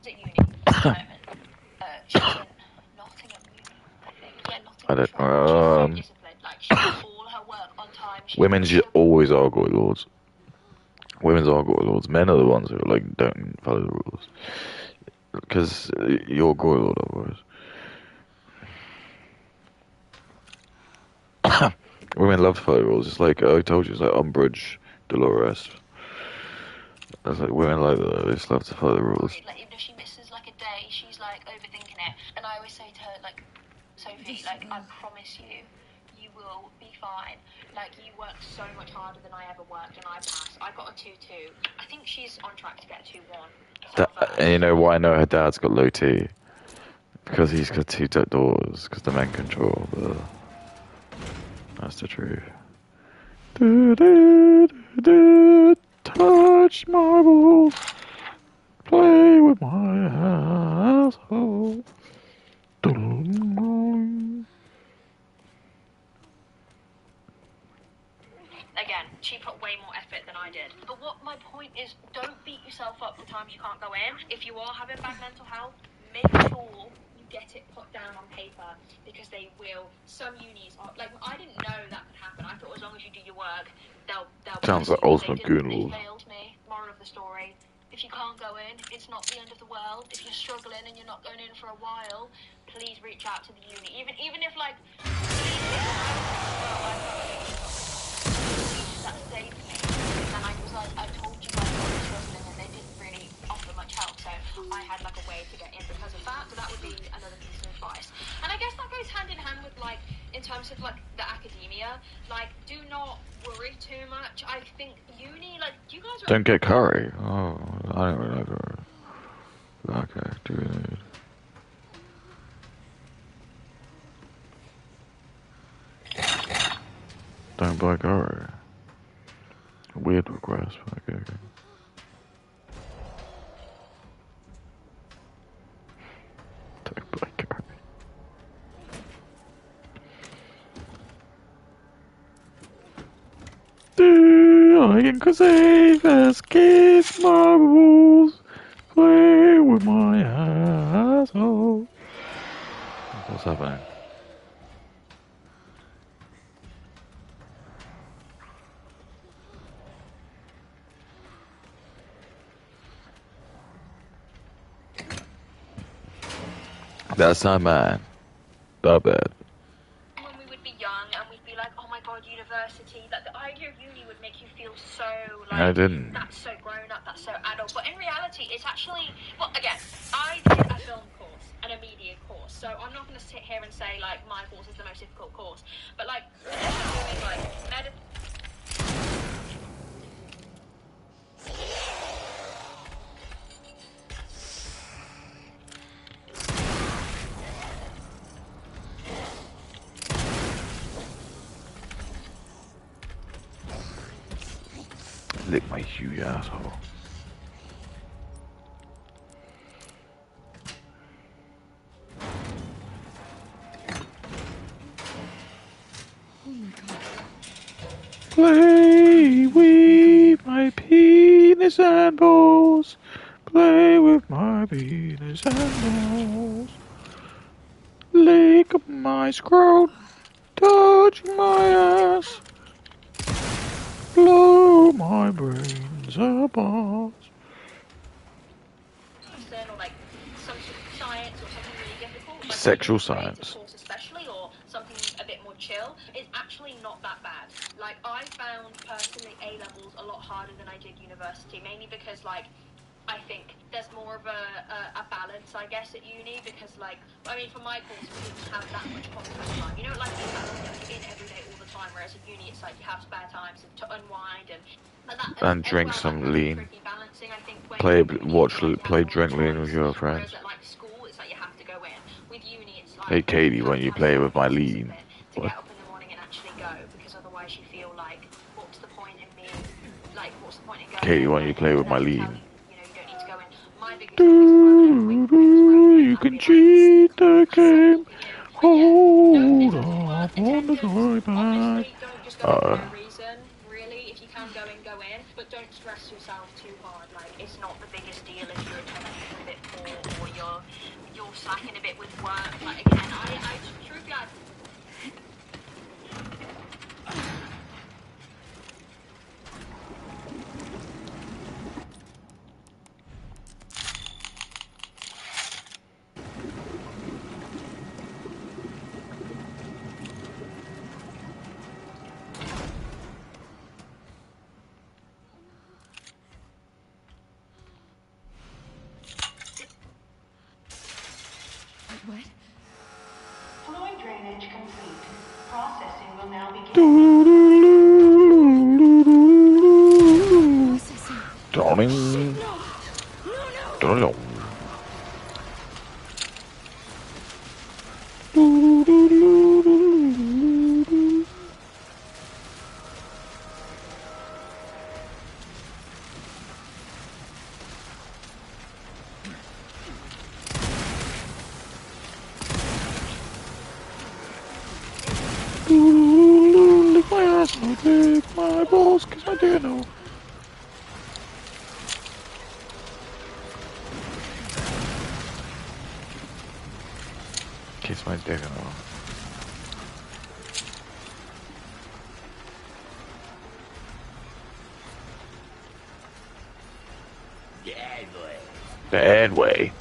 uni at the moment. She's in Nottingham Uni, I think. Yeah, I don't. Nottingham. She's very disciplined. Like, she does all her work on time. Women always are goy lords. Women's are goy lords. Men are the ones who like don't follow the rules. Because you're a goy lord otherwise. Women love to follow the rules. It's like I told you. It's like Umbridge, Dolores. It's like women like that. They just love to follow the rules. Like, even if she misses like a day, she's like overthinking it. And I always say to her, like, Sophie, like, I promise you, you will be fine. Like, you work so much harder than I ever worked, and I passed. I got a 2-2. I think she's on track to get a 2-1. And you know why I know her dad's got low T? Because he's got 2 daughters. Because the men control the. That's the truth. Touch marbles, play with my household. Again, she put way more effort than I did. But what my point is, don't beat yourself up for times you can't go in. If you are having bad mental health, make sure you get it put down on paper, because they will. Some unis are like, I didn't know that could happen. I thought as long as you do your work, they'll Sounds like ultimate goon They rules. failed me. Moral of the story: if you can't go in, it's not the end of the world. If you're struggling and you're not going in for a while, please reach out to the uni. Even if like that saved me. And I was like, I told you guys I was struggling, and they didn't really offer much help. So I had like a way to get in because of that. So that would be another piece of advice. And I guess that goes hand in hand with like, in terms of like the academia, like, do not worry too much. I think uni, like, you guys are... Don't get curry. Oh, I don't really like curry. Okay, do we need? Don't buy curry. Weird request. Okay. Don't buy curry. I can save escape marbles, play with my asshole. What's happening? That's not mine. Not bad. When we would be young and we'd be like, oh my god, university, like the idea of uni would make you feel so like, I didn't. that's so grown up, that's so adult. But in reality, it's actually, well, again, I did a film course and a media course, so I'm not going to sit here and say like my course is the most difficult course, but like doing like Lick my huge asshole. Oh my god. Play with my penis and balls. Play with my penis and balls. Lick my scrot. Touch my ass. Blow my brains apart. Or like some sort of science or something really difficult, like Sexual maybe a creative science. course especially, or something a bit more chill, is actually not that bad. Like, I found personally A levels a lot harder than I did university, mainly because like I think there's more of a balance, I guess, at uni, because like, I mean, for my course we didn't have that much contact time. You know, like you're in every day all the time, whereas at uni it's like you have spare time to unwind and that. And as drink well, some that lean. tricky balancing, I think, when Play, you're at uni, watch, like, you have play, more drink lean with choice, your friends. whereas at like school it's like you have to go in. With uni it's Hey like Katie, you when have you to have play some with my forced lean. discipline to What? get up in the morning and actually go, because otherwise you feel like, what's the point in me, like, what's the point in going Katie, in, when you like, play with and my then tell lean. you know, you don't need to go in. My biggest thing is if I would ever wait for it to rain, You I'd can be like, cheat the game. walking in. But yeah, Hold don't, in terms of work up on the attendance, dry back. obviously don't just go in for no reason, really. If you can go in, go in, but don't stress yourself too hard. Like, it's not the biggest deal if your attendance is a bit poor or you're slacking a bit with work. Like, again, I truthfully, What? Fluid drainage complete. Processing will now begin. Processing. Darling. Shit, no! No, no! Lick my ass, lick my balls, kiss my dick off. Kiss my dick off. Bad way.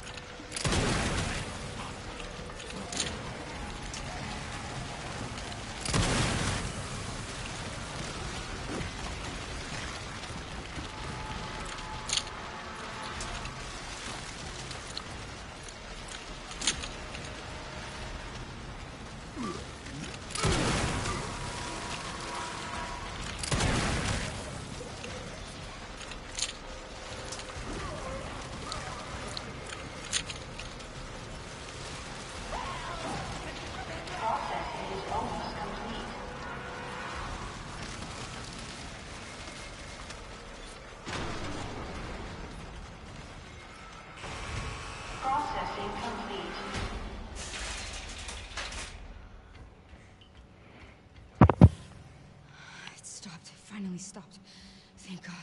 Processing is almost complete. Processing complete. It stopped. It finally stopped. Thank God.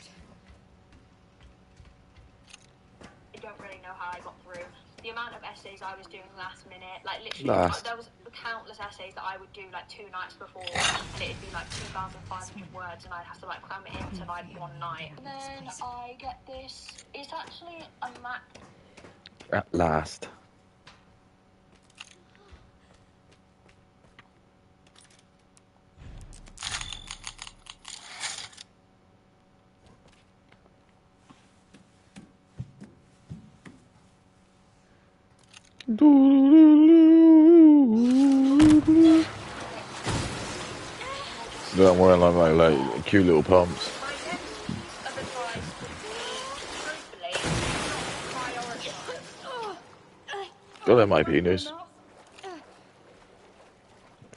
I don't really know how I got through. The amount of essays I was doing last minute, like literally, Last. there was countless essays that I would do like 2 nights before, and it'd be like 2,500 words, and I'd have to like cram it into like one night. And then I get this. It's actually a Mac. At last. Don't worry, like cute little pumps. My next piece of advice would be, truthfully, prioritize. Don't let my penis.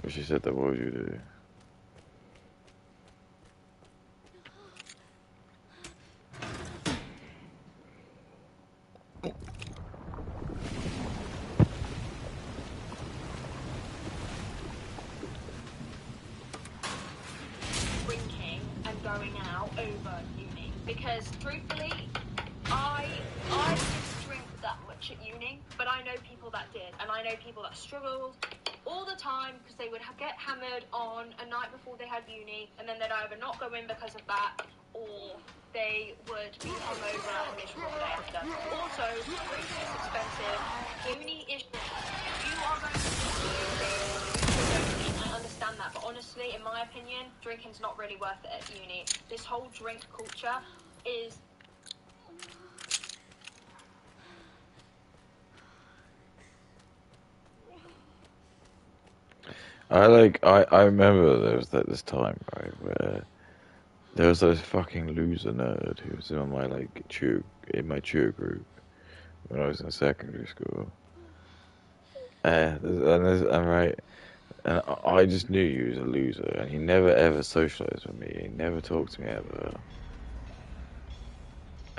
If she said that, what would you do? going out over uni. Because truthfully, I didn't drink that much at uni, but I know people that did, and I know people that struggled all the time because they would get hammered on a night before they had uni, and then they'd either not go in because of that, or they would be hungover and miserable the day after. Also, drinking is expensive. Uni is... If you are going to uni, I understand that, but honestly, in my opinion, drinking's not really worth it at uni. This whole drink culture is... I remember there was this time, right, where there was this fucking loser nerd who was in my tutor group when I was in secondary school. And I just knew he was a loser, and he never ever socialized with me. He never talked to me ever.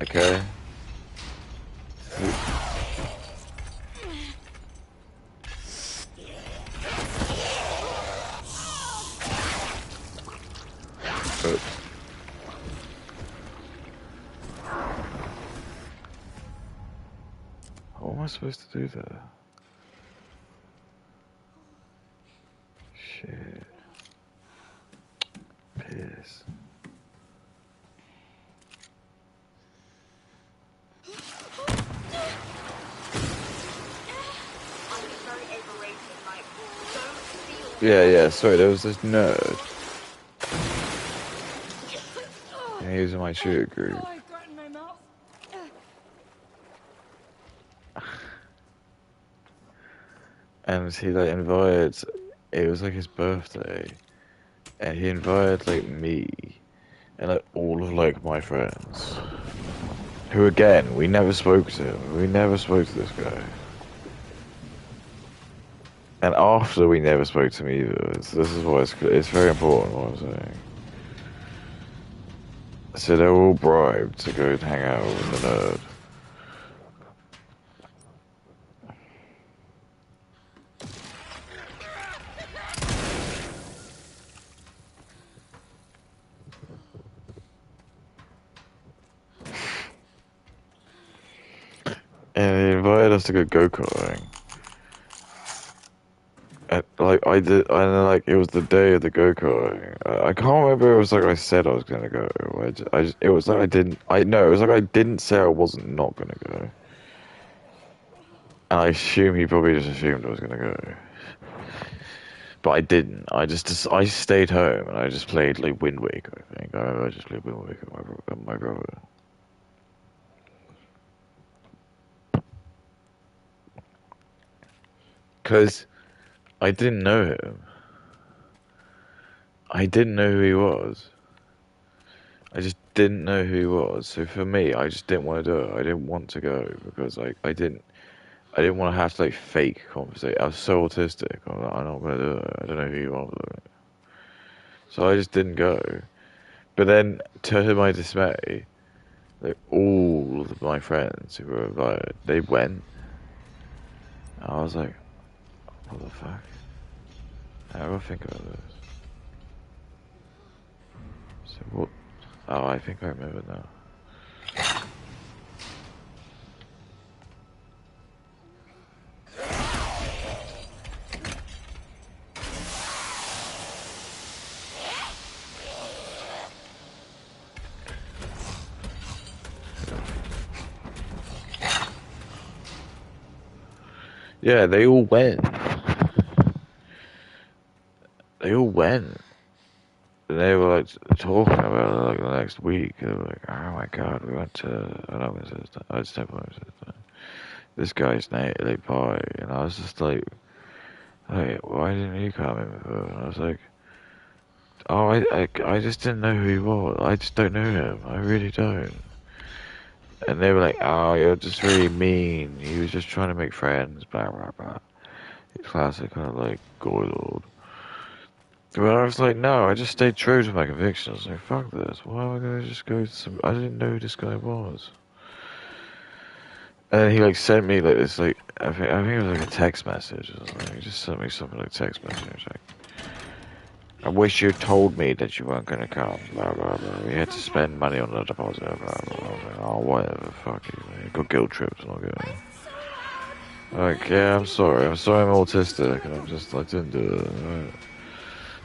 Okay. Oops. What am I supposed to do there? Shit. Piss. Yeah, sorry, there was this nerd. And he was in my tutor group. Oh, I've got it in my mouth. And he invited, it was his birthday, and he invited me and all of my friends, who again, we never spoke to him. We never spoke to this guy. And after we never spoke to him either. This is why it's very important what I'm saying. So they were all bribed to go and hang out with the nerd. And he invited us to go go-karting. And, I did, and it was the day of the go-karting. I can't remember, it was I said I was gonna go. It was I didn't, no, it was I didn't say I wasn't not gonna go. And I assume he probably just assumed I was gonna go. But I didn't. I stayed home and I just played Wind Waker, I think. I remember I just played Wind Waker with my brother. Because I didn't know him. I didn't know who he was. I just didn't know who he was. So for me, I just didn't want to do it. I didn't want to go because I didn't want to have to fake conversation. I was so autistic. I'm not going to do it. I don't know who you are. So I just didn't go. But then, to my dismay, all of my friends who were invited, they went. I was like, what the fuck? I never think about this. So what? Oh, I think I remember now. Yeah, they all went. They all went. And they were talking about it the next week. They were like, oh my god, we went to, I'm not gonna say this time. I just definitely say this time. This guy's name, party. And I was just like, hey, why didn't you come in with her? And I was like, oh, I just didn't know who he was. I just don't know him. I really don't. And they were like, oh, you're just really mean. He was just trying to make friends, blah, blah, blah. Classic kind of goy lord. But I was like, no, I just stayed true to my convictions. I was like, fuck this. Why am I going to just go to some... I didn't know who this guy was. And he sent me this I think it was a text message or something. He just sent me something text message. I wish you told me that you weren't gonna come. Blah blah blah. We had to spend money on the deposit. Blah blah blah. Oh whatever. Fuck you. Man. Got guilt trips. Not good. Like yeah, I'm sorry. I'm sorry. I'm autistic, and I didn't do it. Right.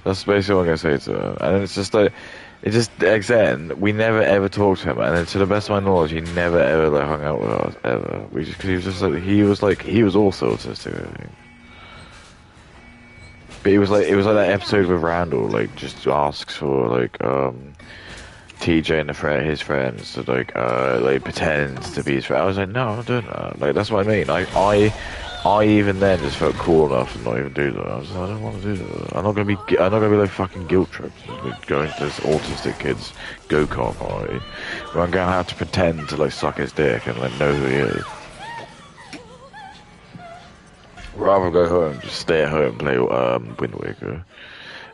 That's basically what I'm gonna say to her. And it's just like, it just again, we never ever talked to him, and then to the best of my knowledge, he never ever like hung out with us ever. We just, cause he was just like he was also autistic, I think. But it was like that episode with Randall, like just asks for like TJ and his friends to like pretends to be his friend. I was like, no, I'm not doing that. Like that's what I mean. I even then just felt cool enough to not even do that. I was like, I don't want to do that. I'm not gonna be like fucking guilt tripped going to this autistic kid's go-kart party where I'm gonna have to pretend to like suck his dick and like know who he is. Rather go home, just stay at home, play Wind Waker.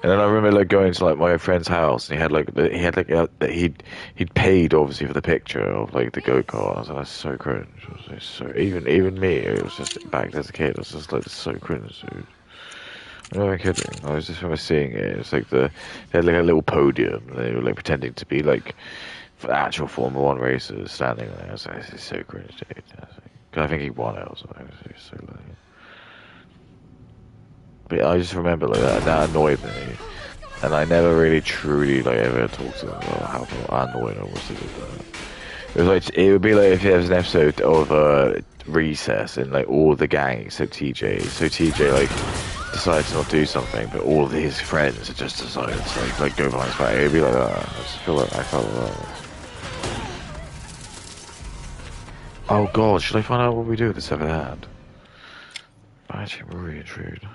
And then I remember like going to like my friend's house, and he'd paid obviously for the picture of like the go kart. I was like, that's so cringe. I was like, so even me, it was just back as a kid. I was just like, this is so cringe, dude. I'm not even kidding. I was just remember seeing it. It's like they had like a little podium. They were like pretending to be like actual Formula One racers standing there. I was like, this is so cringe, dude. I think he won it or something. It was so lame. But I just remember like that annoyed me, and I never really truly like ever talked to them about how annoying I was to do that. It was like it would be like if there was an episode of Recess and like all the gang except TJ. So TJ like decided to not do something, but all of his friends had just decided to like go behind his back. It'd be like that. I just feel like I felt like that. Oh god, should I find out what we do with the severed hand? Actually, I'm really intrigued.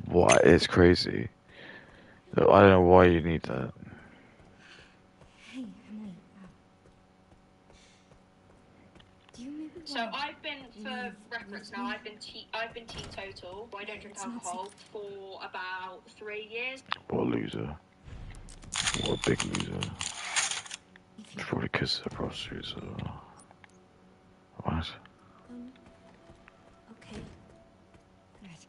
What? It's crazy. I don't know why you need that. Hey, Emily. Do you maybe So want I've been, for reference now, I've been teetotal. I don't drink alcohol for about 3 years. What a loser. What a big loser. It's probably because of the prostitutes. What? Okay. Good.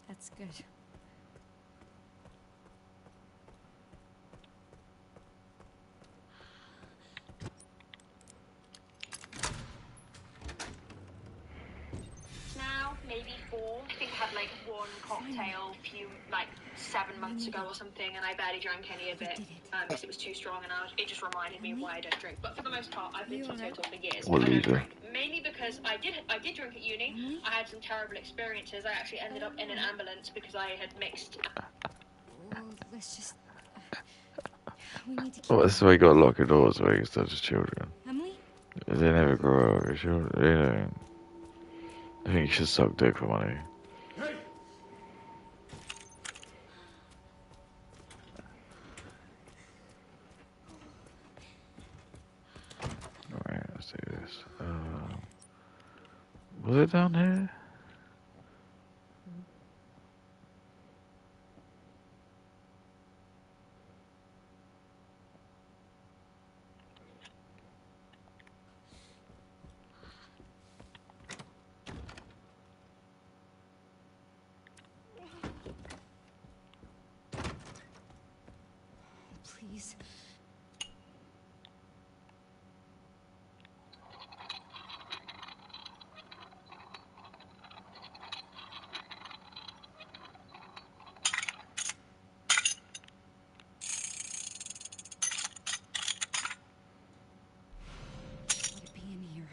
That's good. Now, maybe 4. I think I had like one cocktail 7 months ago or something, and I barely drank any of it because it was too strong, and it just reminded me of why I don't drink. But for the most part, I've been teetotal for years. What I don't loser? drink. Mainly because I did drink at uni. I had some terrible experiences. I actually ended up in an ambulance because I had mixed. Well, let's just. We need to keep. Well, that's why you gotta lock your doors so you can start as children. Emily? They never grow up. They don't. I think you should suck dick for money. Was it down here? Please. Let it be in here.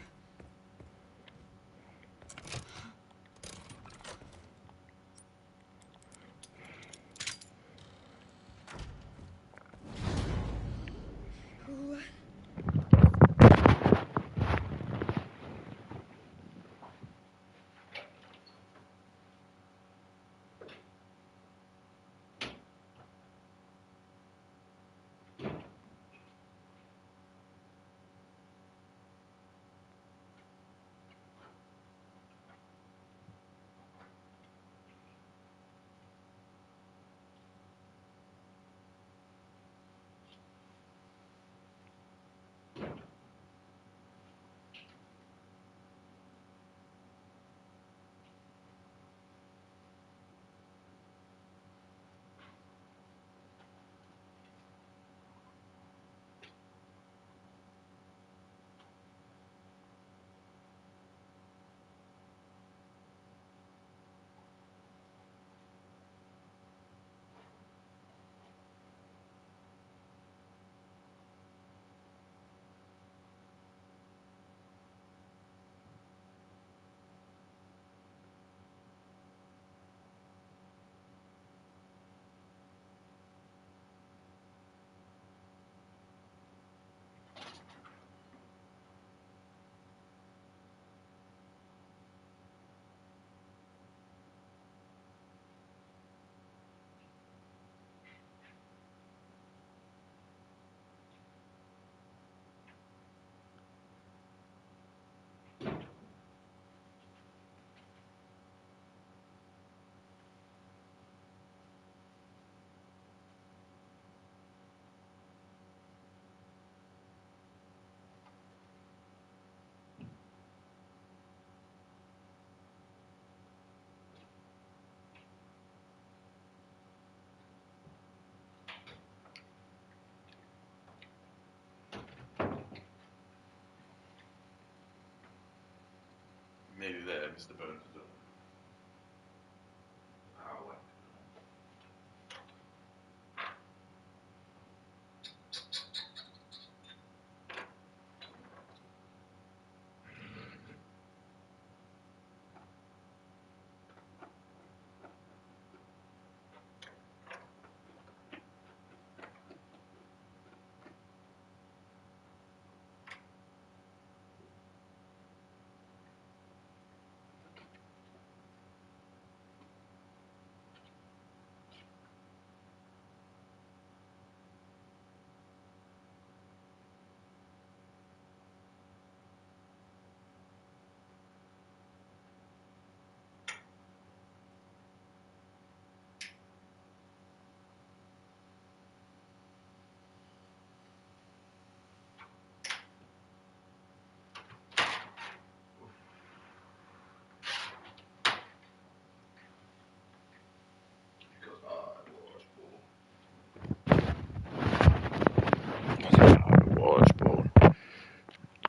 Maybe there, Mr. Burns.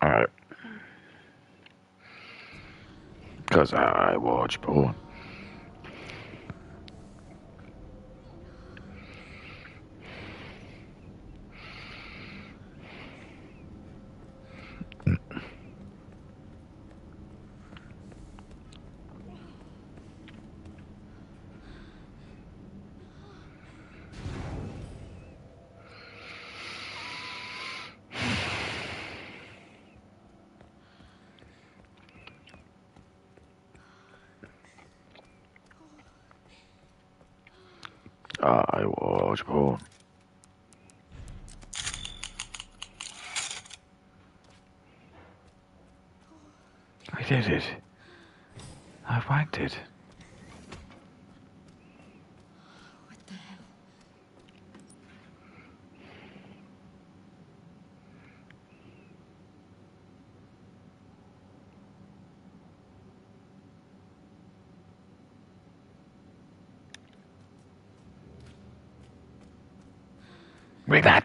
Alright. Because I watch porn. I watch porn. I did it. I wanked it. What the hell? Read that.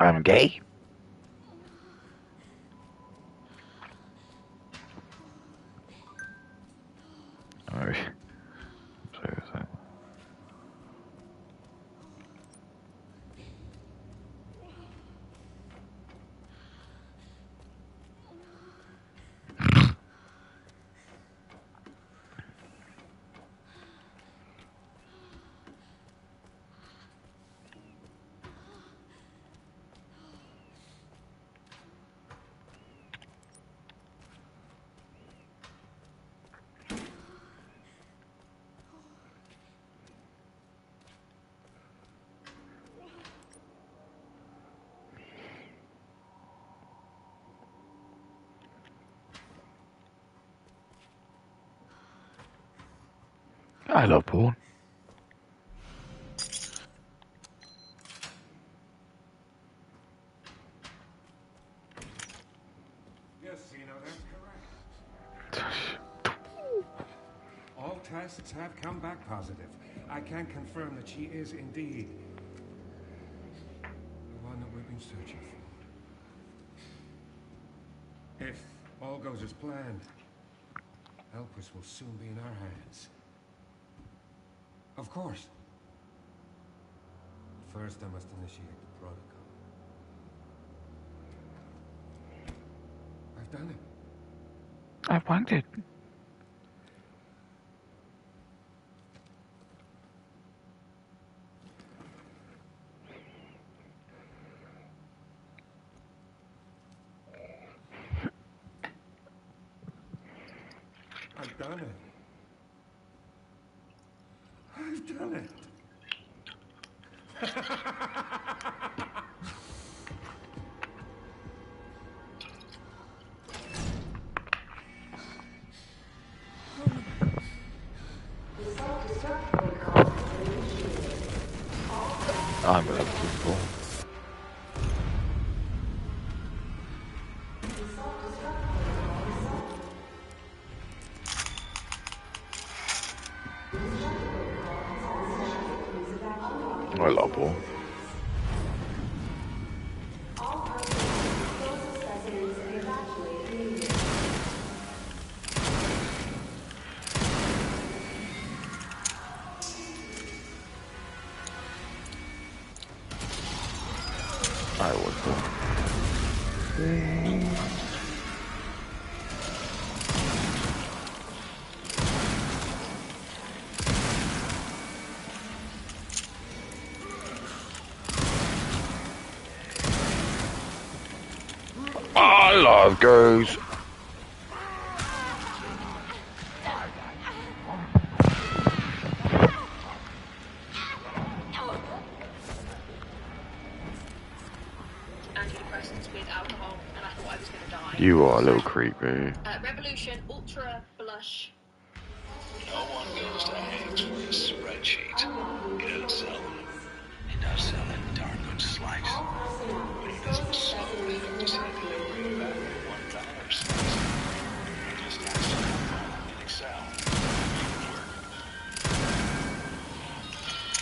I'm gay. Oh, so. I love porn. Yes, Zeno, that's correct. All tests have come back positive. I can confirm that she is indeed the one that we've been searching for. If all goes as planned, Elpis will soon be in our hands. Of course. First, I must initiate the protocol. I've done it. I wanked it. I've done it. I've done it. I'm gonna have to porn. I love porn. I always porn. I love goose. Antidepressants with alcohol, and I thought I was going to die. You are a little creepy. Revolution Ultra Blush. No one goes to Hanks for a spreadsheet. He doesn't sell them. He does sell that darn good slice. But he doesn't smoke enough to say that he'll bring it back at $1 slice. He just has to have in Excel.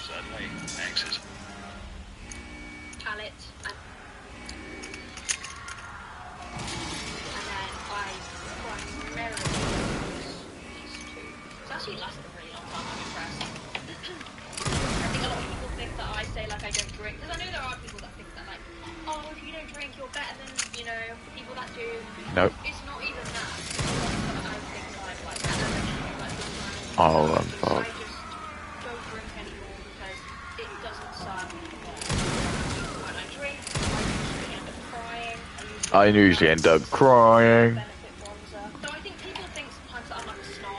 Suddenly, Hanks is Palette. And then I primarily use these two. It's actually lasted a really long time. I'm impressed. I think a lot of people think that I say like I don't drink, because I know there are people that think that like, oh, if you don't drink, you're better than, you know, people that do. Nope. It's not even that. I think I'm like that. Oh, I'm I fucked. just don't drink anymore because it doesn't serve me well. When I drink, I usually end up crying. I usually end up crying. Benefit bronzer. So I think people think sometimes that I'm like a snob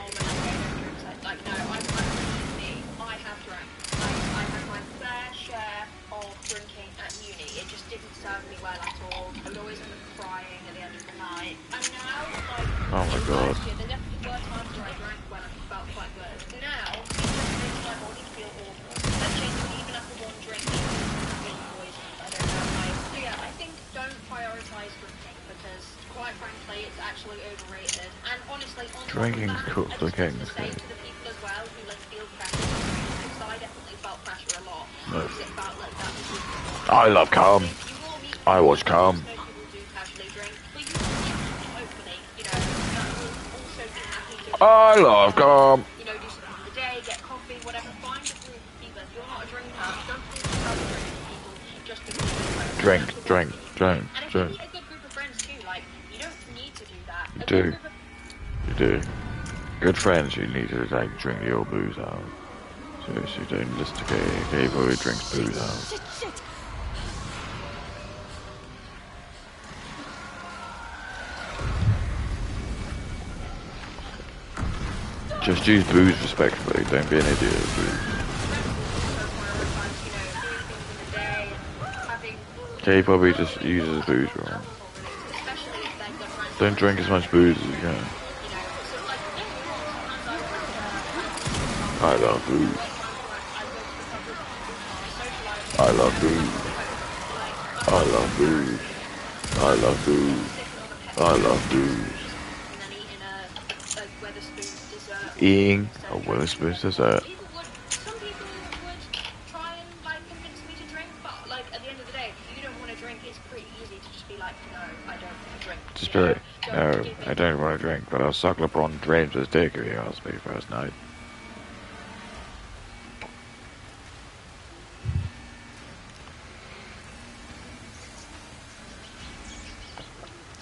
crying at the end of the night. And now, like, Oh my god. last year, there definitely were times where I drank when I felt quite good. Now, it just makes my body feel awful. And genuinely, even after one drink, it feels poisoned. I don't know why. So yeah, I think don't prioritize drinking because, quite frankly, it's actually overrated. And honestly, on top of Drinking's that, cool I for just want kings, to say okay. to the people as well who like feel pressure to drink, because I definitely felt pressure a lot. No. Because it felt like that was really important. I love calm. You will meet I watch people, calm. most people do casually drink, but you will hopefully, you know, that will also be happy to I love calm. you know, do something for the day, get coffee, whatever. Find a group of people. If you're not a drinker, don't force yourself to drink with people just because you're friends. Drink, That's the worst drink, thing you can drink, do. And if you drink. meet a good group of friends too, like, you don't need to do that. You A good do. group of You do. Good friends, you need to like drink your booze out. So you don't listen to gay boy who drinks booze out. Shit! Just use booze respectfully. Don't be an idiot with booze. Gay probably just uses booze wrong. Don't drink as much booze as you can. I love booze. I love booze. I love booze. I love booze. I love booze. Eating a Wetherspoon dessert. Some people would try and like convince me to drink, but like at the end of the day, if you don't want to drink, it's pretty easy to just be like, no, I don't want to drink. Just be like, no, I don't want to drink, but I'll suck LeBron James's dick if he asks me first night.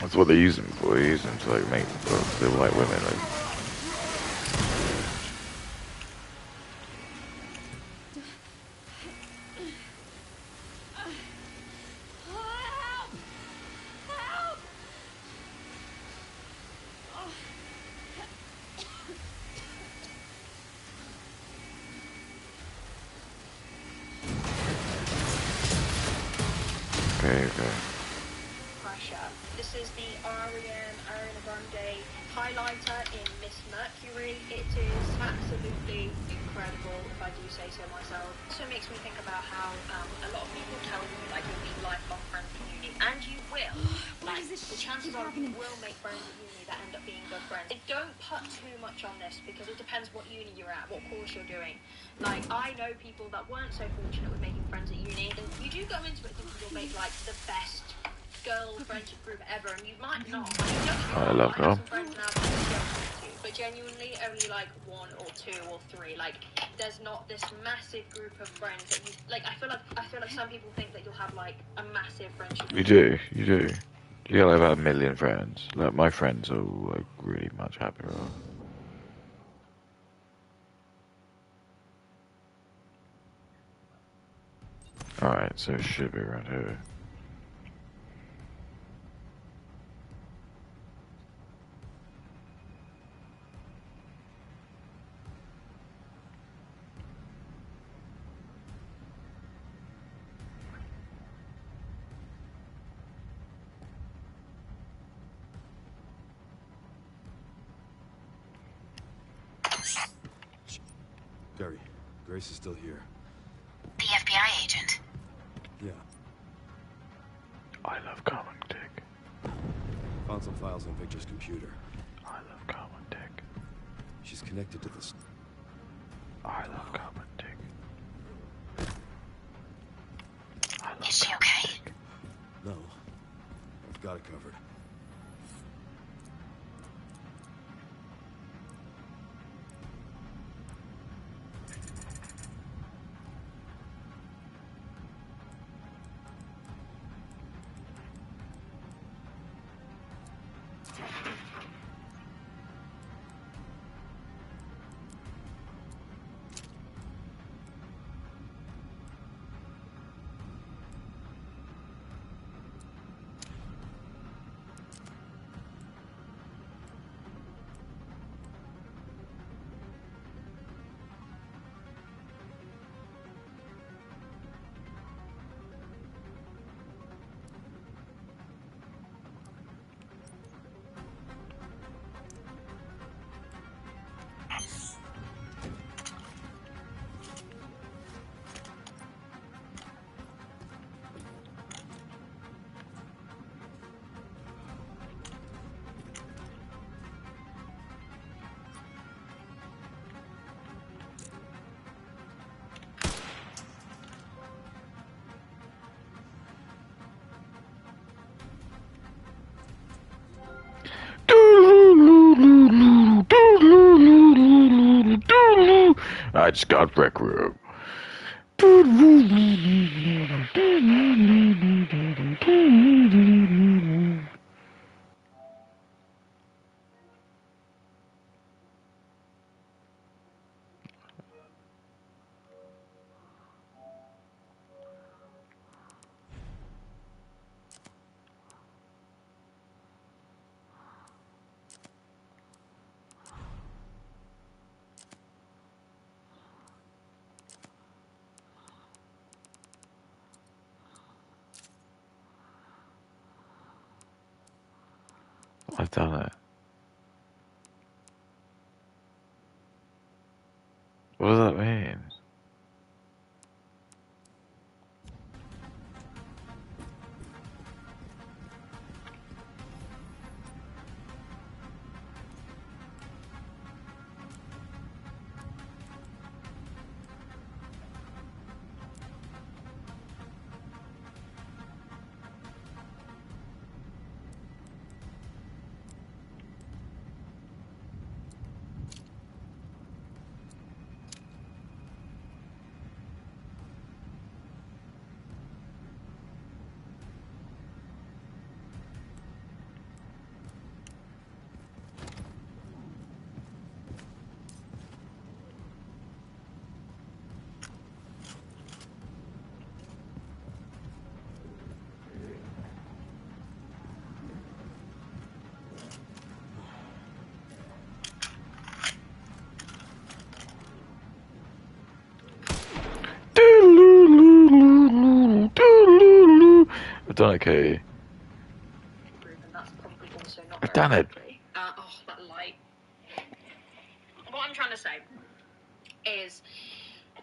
That's what they use them for. They use them to like make the white women like. Okay. Pressure. This is the Requiem Ariana Grande highlighter in Miss Mercury. It is absolutely incredible, if I do say so myself. So it makes me think about how a lot of people tell you like you'll be lifelong friends at uni, and you will. Like the chances are you will make friends at uni that end up being good friends. Don't put too much on this because it depends what uni you're at, what course you're doing. Like I know people that weren't so fortunate with making friends at uni, and you do go into it thinking you'll make like the best girl friendship group ever, and you might not. I love I have them. some friends now that I don't talk to, but genuinely only like one or two or three. Like there's not this massive group of friends that you like. I feel like some people think that you'll have like a massive friendship. You do. You got like about 1 million friends. Like my friends are like really much happier. Alright, so it should be around here. Gary, Grace is still here. The FBI agent. Yeah. I love common dick. Found some files on Victor's computer. I love common dick. She's connected to this. I love common dick. I love Is she common okay? dick. No. I've got it covered. I just got Requiem. I've done it. What does that mean? I've done it, Katie. I've done it. Oh, that light. What I'm trying to say is,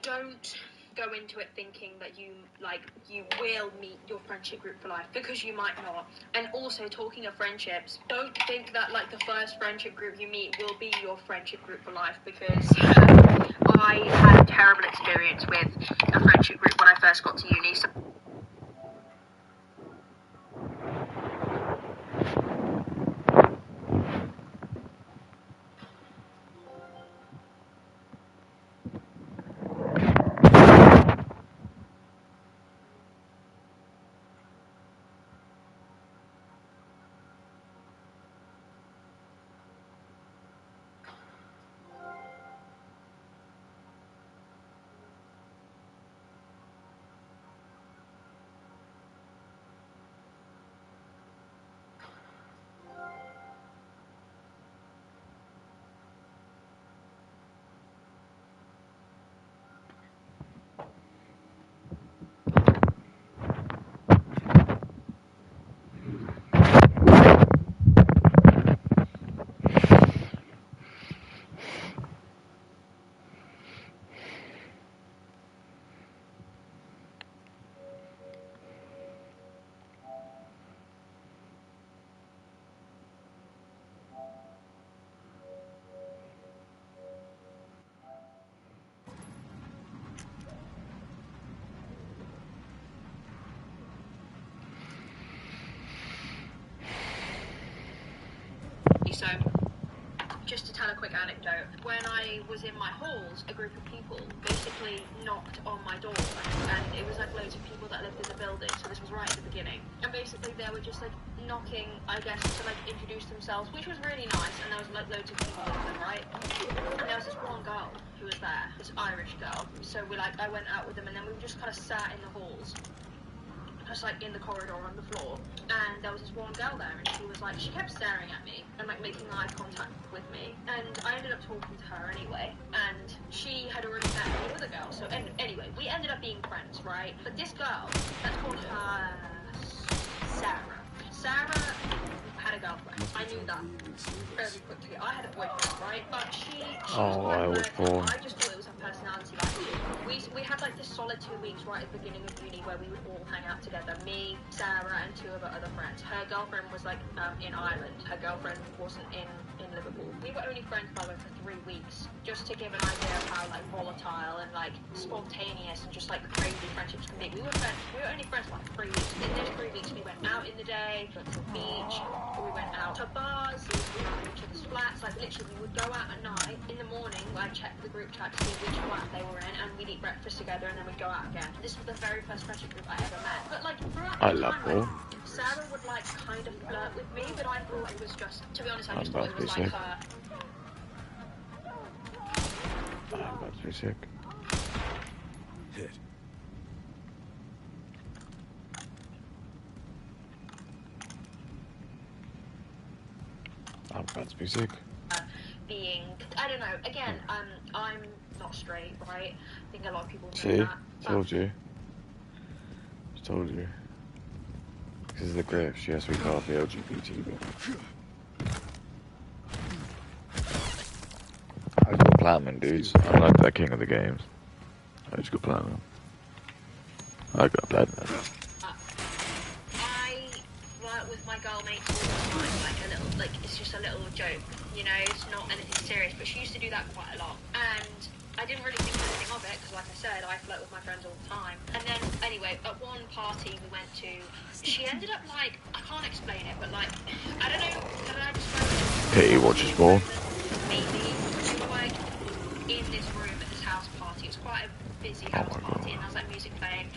don't go into it thinking that you will meet your friendship group for life, because you might not. And also, talking of friendships, don't think that like the first friendship group you meet will be your friendship group for life, because I had a terrible experience with a friendship group when I first got to uni. So just to tell a quick anecdote, when I was in my halls, a group of people basically knocked on my door, and it was like loads of people that lived in the building, so this was right at the beginning. And basically they were just like knocking, I guess, to like introduce themselves, which was really nice, and there was like loads of people with them, right? And there was this one girl who was there, this Irish girl, so I went out with them, and then we just kind of sat in the halls, just like in the corridor on the floor, and there was this one girl there, and she kept staring at me and like making eye contact with me, and I ended up talking to her anyway, and she had already met the other girl, so anyway, we ended up being friends, right? But this girl, let's call her Sarah had a girlfriend. I knew that fairly quickly. I had a boyfriend, right? But she was quite flirty. I just thought it was her personality. We had like this solid 2 weeks right at the beginning of uni where we would all hang out together. Me, Sarah, and two of her other friends. Her girlfriend was like in Ireland. Her girlfriend wasn't in Liverpool. We were only friends by the way for 3 weeks, just to give an idea of how like volatile and like spontaneous and just like crazy friendships can be. We were only friends for like 3 weeks. In those 3 weeks we went out in the day, went to the beach, we went out to bars, each other's flats. Like literally, we would go out at night. In the morning, I'd check the group chat to see which flat they were in, and we'd eat breakfast together, and then we'd go out again. This was the very first friendship group I ever met. But like throughout I the love time, Paul. like, Sarah would like kind of flirt with me, but I thought it was just, to be honest, I I'm just thought about it was to be like sick. her. I'm about to be sick. Hit. I'm about to be sick. Being, I don't know. Again, I'm not straight, right? I think a lot of people know See? that. Told you. Just told you. This is the grave. She has to be part of the LGBT. I got platinum, dudes. I'm like that king of the games. I just got platinum. I got platinum. I flirt with my girl mates all the time, like a little, like it's just a little joke, you know, it's not anything serious, but she used to do that quite a lot, and I didn't really think anything of it, because like I said, I flirt with my friends all the time. And then, anyway, at one party we went to, she ended up like, I can't explain it, but like, I don't know, can I describe it? Pity watches more. Maybe, we were like in this room at this house party, it was quite a busy Oh house my party, God. and there was like music playing,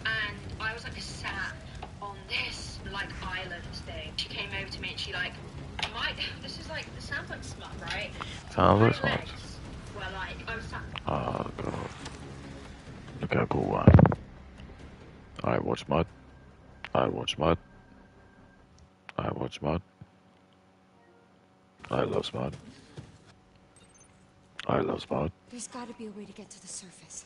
and I was like sat on this like island thing. She came over to me and she like, this is like, this sounds like smut, right? Sounds My like smut. legs were like, I was sat. Oh God. Look how cool I am. I watch mud. I watch mud. I watch mud. I love smut. I love smut. There's gotta be a way to get to the surface.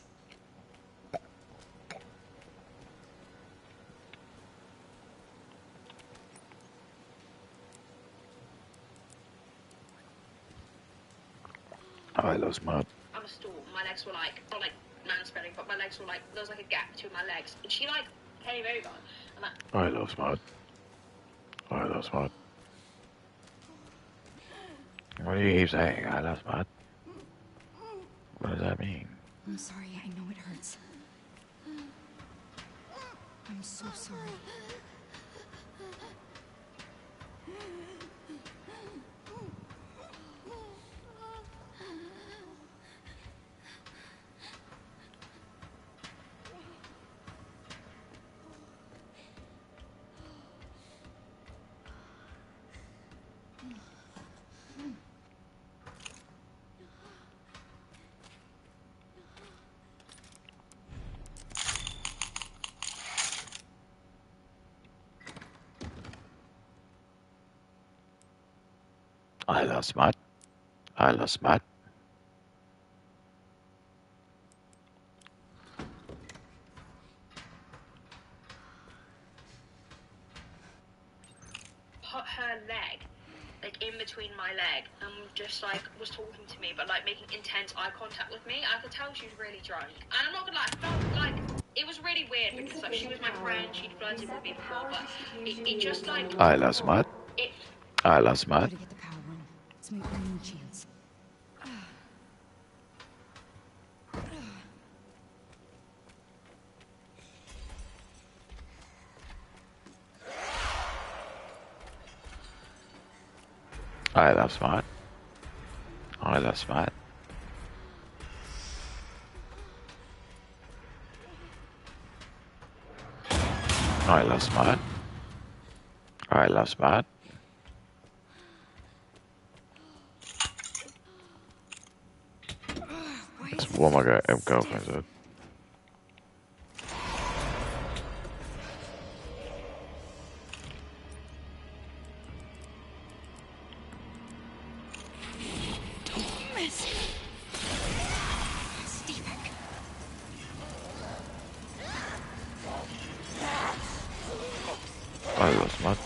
I love smut. On a stool, my legs were like, not like man spreading, but my legs were like, there was like a gap between my legs. And she like came over and like, I love smut. I love smut. What do you keep saying? I love smut. What does that mean? I'm sorry, I know it hurts. I'm so sorry. I love smut. I love smut. put her leg like in between my leg and just like was talking to me, but like making intense eye contact with me. I could tell she was really drunk, and I'm not gonna lie, I felt like it was really weird because like she was my friend, she'd flirted with me before, but it just like I love smut. it. I love smut. Gotta get the power on. It's my only chance. I love smut. I love smut. I love smut. I love smut. That's what my girlfriend said. I love smut.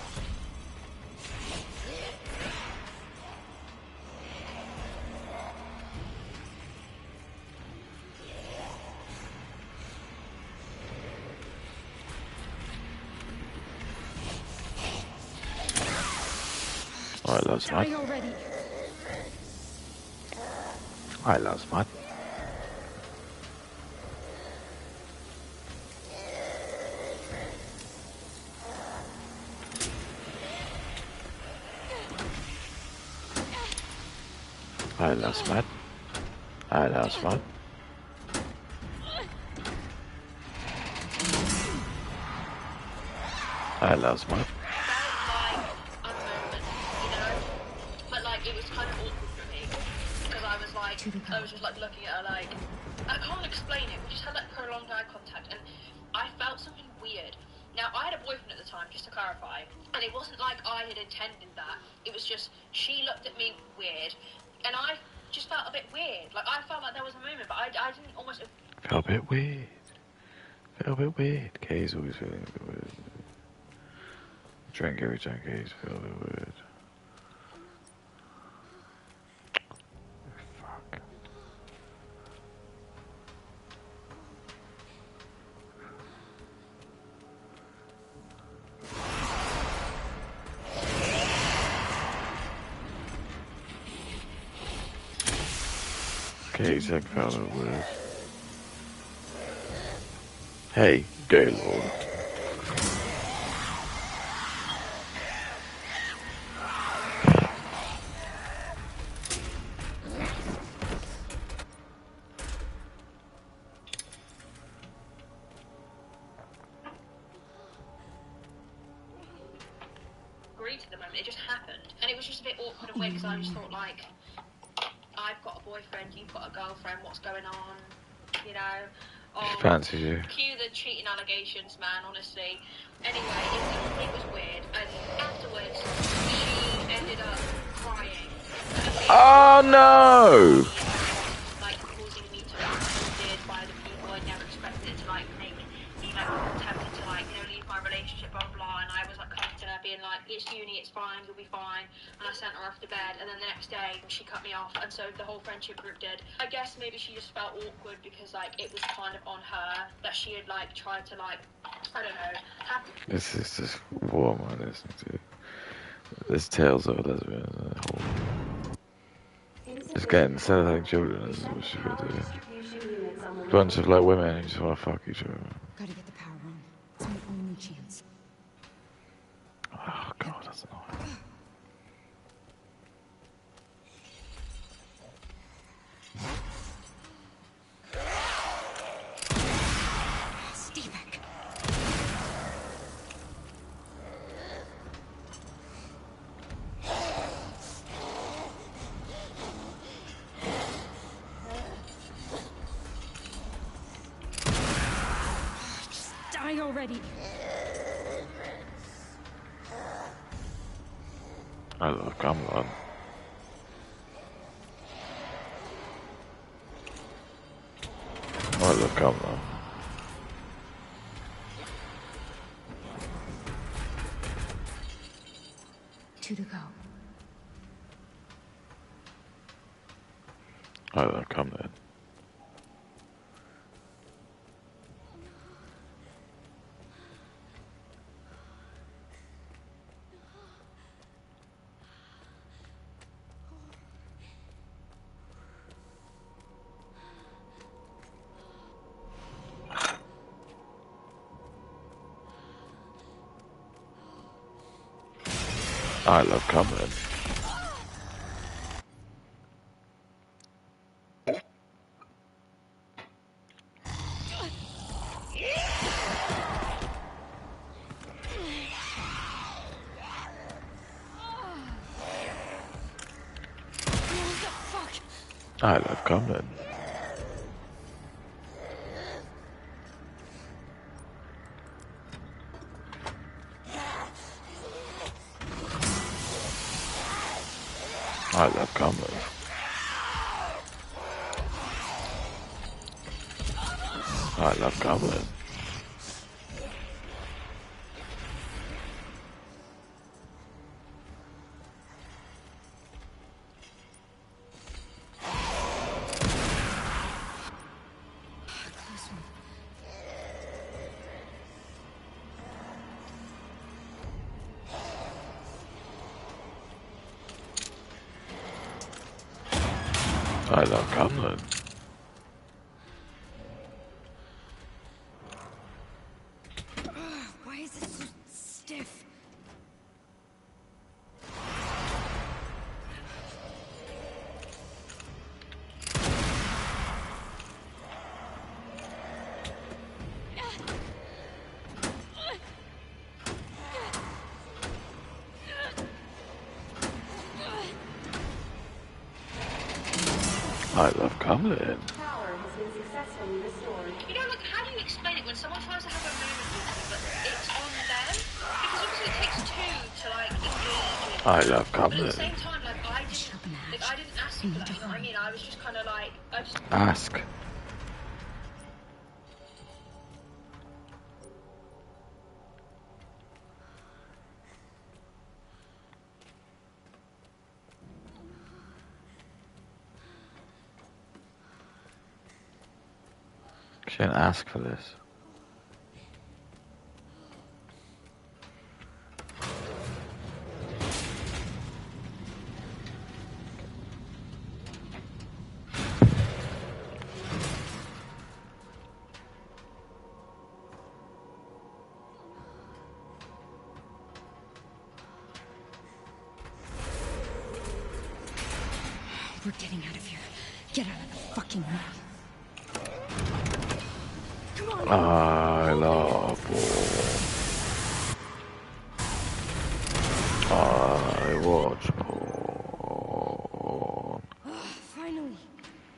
I love smut. Die already. I love smut. Hello, Smart. Hello, Smart. Hello, Smart. Felt like a moment, you know? But like it was kind of awkward for me because I was just like looking at her like I can't explain it. We just had like prolonged eye contact and I felt something weird. Now I had a boyfriend at the time, just to clarify, and it wasn't like I had intended that. It was just she looked at me weird, and I just felt a bit weird. Like I felt like there was a moment, but I didn't almost. Felt a bit weird. Felt a bit weird. Kay's always feeling a bit weird. Drink every time Kay's feel a bit weird. Fuck. Kay's like felt a bit weird. Hey, Gaylord. Agreed to the moment. It just happened, and it was just a bit awkward and weird because I just thought like, I've got a boyfriend, you've got a girlfriend. What's going on? You know. She fancies you. Cue the cheating allegations, man. Honestly. Anyway, it was weird, and afterwards she ended up crying. Oh no! Like causing me to be offended by the people I never expected to like make me like tempted to like leave my relationship, blah blah blah. And I was like comforting her, being like, "It's uni, it's fine, you'll be fine." And I sent her off to bed, and then the next day she cut me off, and so the whole friendship group did. I guess maybe she just felt awkward because like it was kind of on her that she had like tried to like I don't know. This is just what am I listening to? This tales of a lesbian. Just getting set like children is what she's got to do. Bunch of like women who just want to fuck each other. Gotta get the power on. It's my only chance. Oh god, that's annoying. Stay back. Just die already. I love Camelot. I love Camelot. Two to go. I love Camelot. I love Camelot. I love Camelot. I love Camelot. I love Camelot. I love Camelot. Why is it so stiff? I love Cumberland. Power has been successfully restored. You know, like, how do you explain it when someone tries to have a moment with you, but it's on them? Because obviously it takes two to, like, engage in. I love But at the Cumberland. same time, like, I didn't ask for that, you know what I mean? I was just kind of like, I just... Ask. She didn't ask for this. We're getting out of here. Get out of the fucking way. Come on. I love porn. I watch porn. Finally.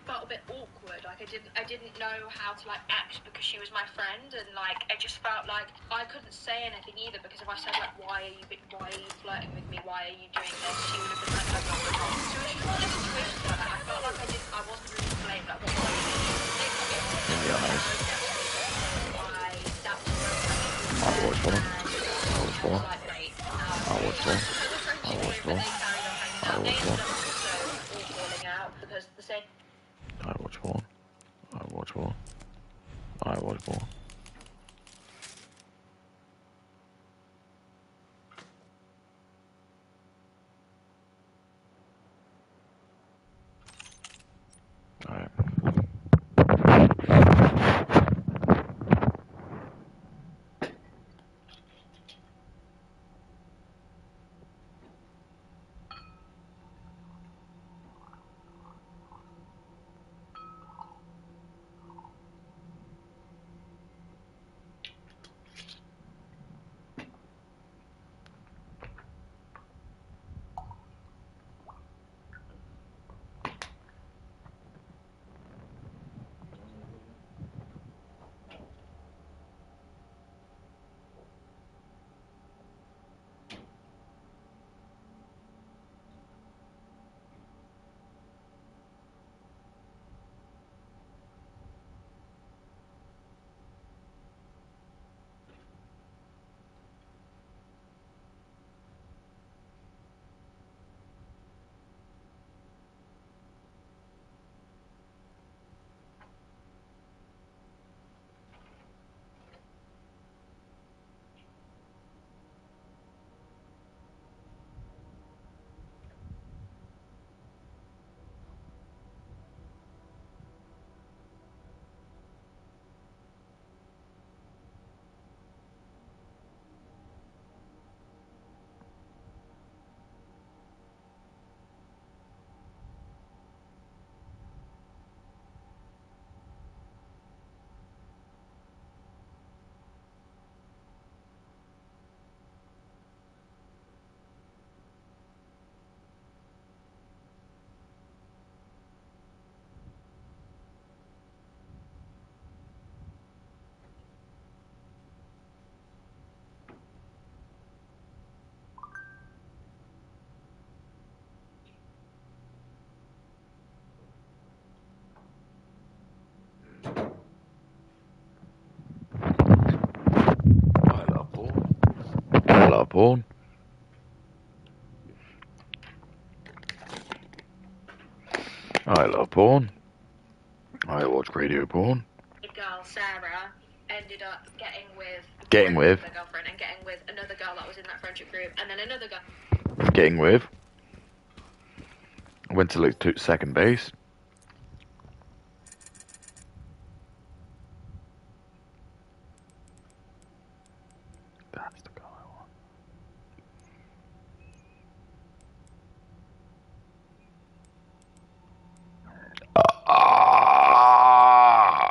Felt a bit awkward, like I didn't know how to like act because she was my friend, and like I just felt like I couldn't say anything either, because if I said like why are you flirting with me, why are you doing this, she would have been like I'm not with you. So it was just one of those situations like that. I felt like I wasn't really to blame, like what was I doing? Why that was I watch porn. I watch porn. like great. I watch porn. I watch porn. I watch porn. Falling out because the same. I watch porn. I watch porn. I watch porn. Alright. I love porn. I love porn. I watch radio porn. Girl Sarah ended up getting with Getting her girlfriend and getting with another girl that was in that friendship group, and then another girl. Getting with. Went to like second base. That's the girl I want. Ah!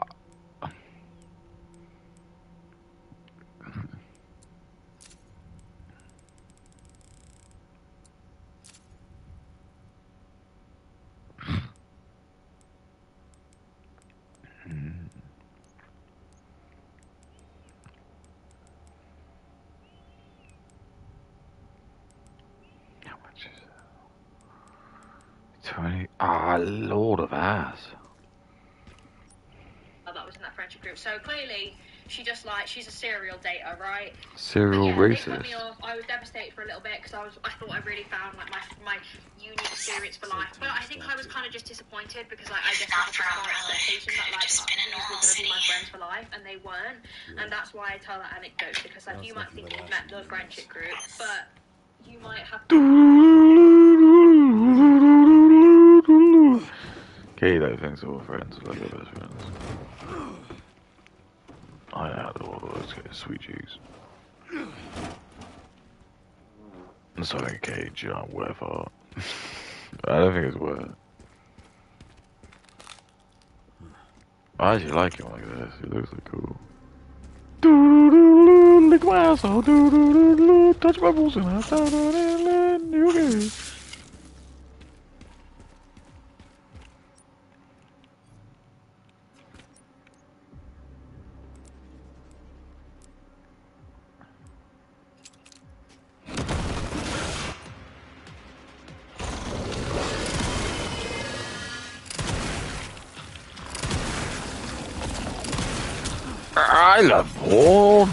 20. Ah, Lord of Ass. That was in that friendship group. So clearly, she's a serial dater, right? Serial They cut me racist. off. I was devastated for a little bit because I thought I really found like my uni experience for life. But I think I was kind of just disappointed because I just had this high expectation that like these were going to be my friends for life, and they weren't. And that's why I tell that anecdote, because like you might think you've met the friendship group, but you might have. Okay, though, thanks to all friends, like our best friends. I had all those sweet cheeks. Sorry, okay, John, whatever. I don't think it's worth it. I actually like him like this. He looks like cool. Lick my asshole. Touch my balls and okay. I love porn.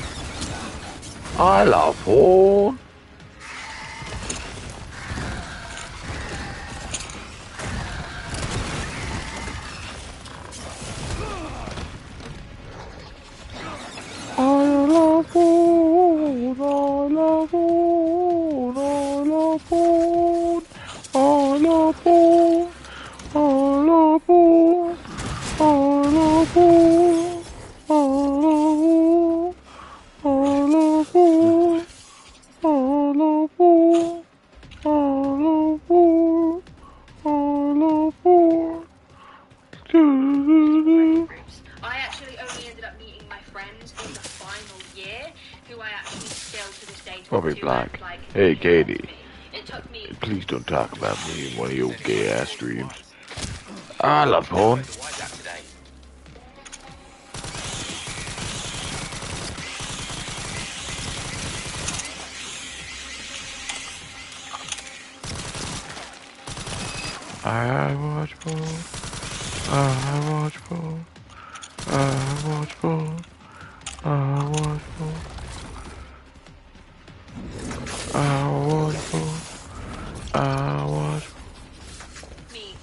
I love porn. I love porn. I love porn. I love porn. I love porn. I love porn. I love porn. I actually only ended up meeting my friends in the final year, who I actually still to this day talk Bobby to. Black. Like, Hey, Katie. it took me. Please don't talk about me in one of your gay ass streams. I love porn. I watch porn. I watch porn. I watch porn. I watch porn. I watch porn. I watch Me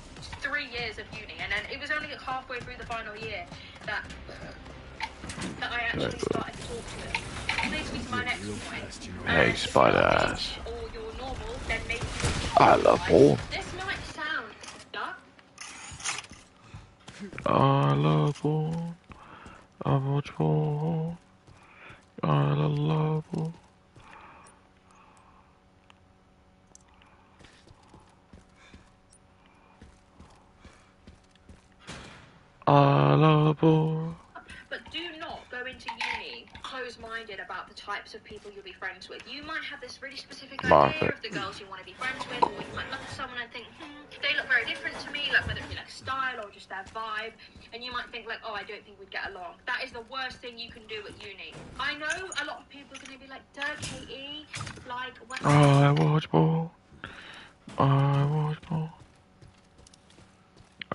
3 years of uni, and then it was only halfway through the final year that I actually started to talk to them. Which leads me to my next point. Hey, spider ass. Or you're normal, then maybe I love porn. this might sound dark. I love porn. I watch porn. I love porn. I love porn. But do not go into uni closed-minded about the types of people you'll be friends with. You might have this really specific idea of the girls you want to be friends with, or you might look at someone and think, they look very different to me, like whether it be like style or just their vibe, and you might think like, oh, I don't think we'd get along. That is the worst thing you can do at uni. I know a lot of people are going to be like, duh, KE, like, when I watch porn. I watch porn.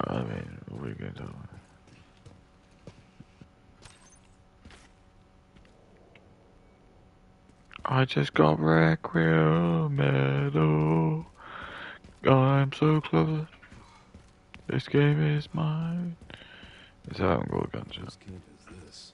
I mean, what are you gonna do? I just got Requiem medal. I'm so clever. This game is mine. Is that I'm going gunshot? Whose kid is this?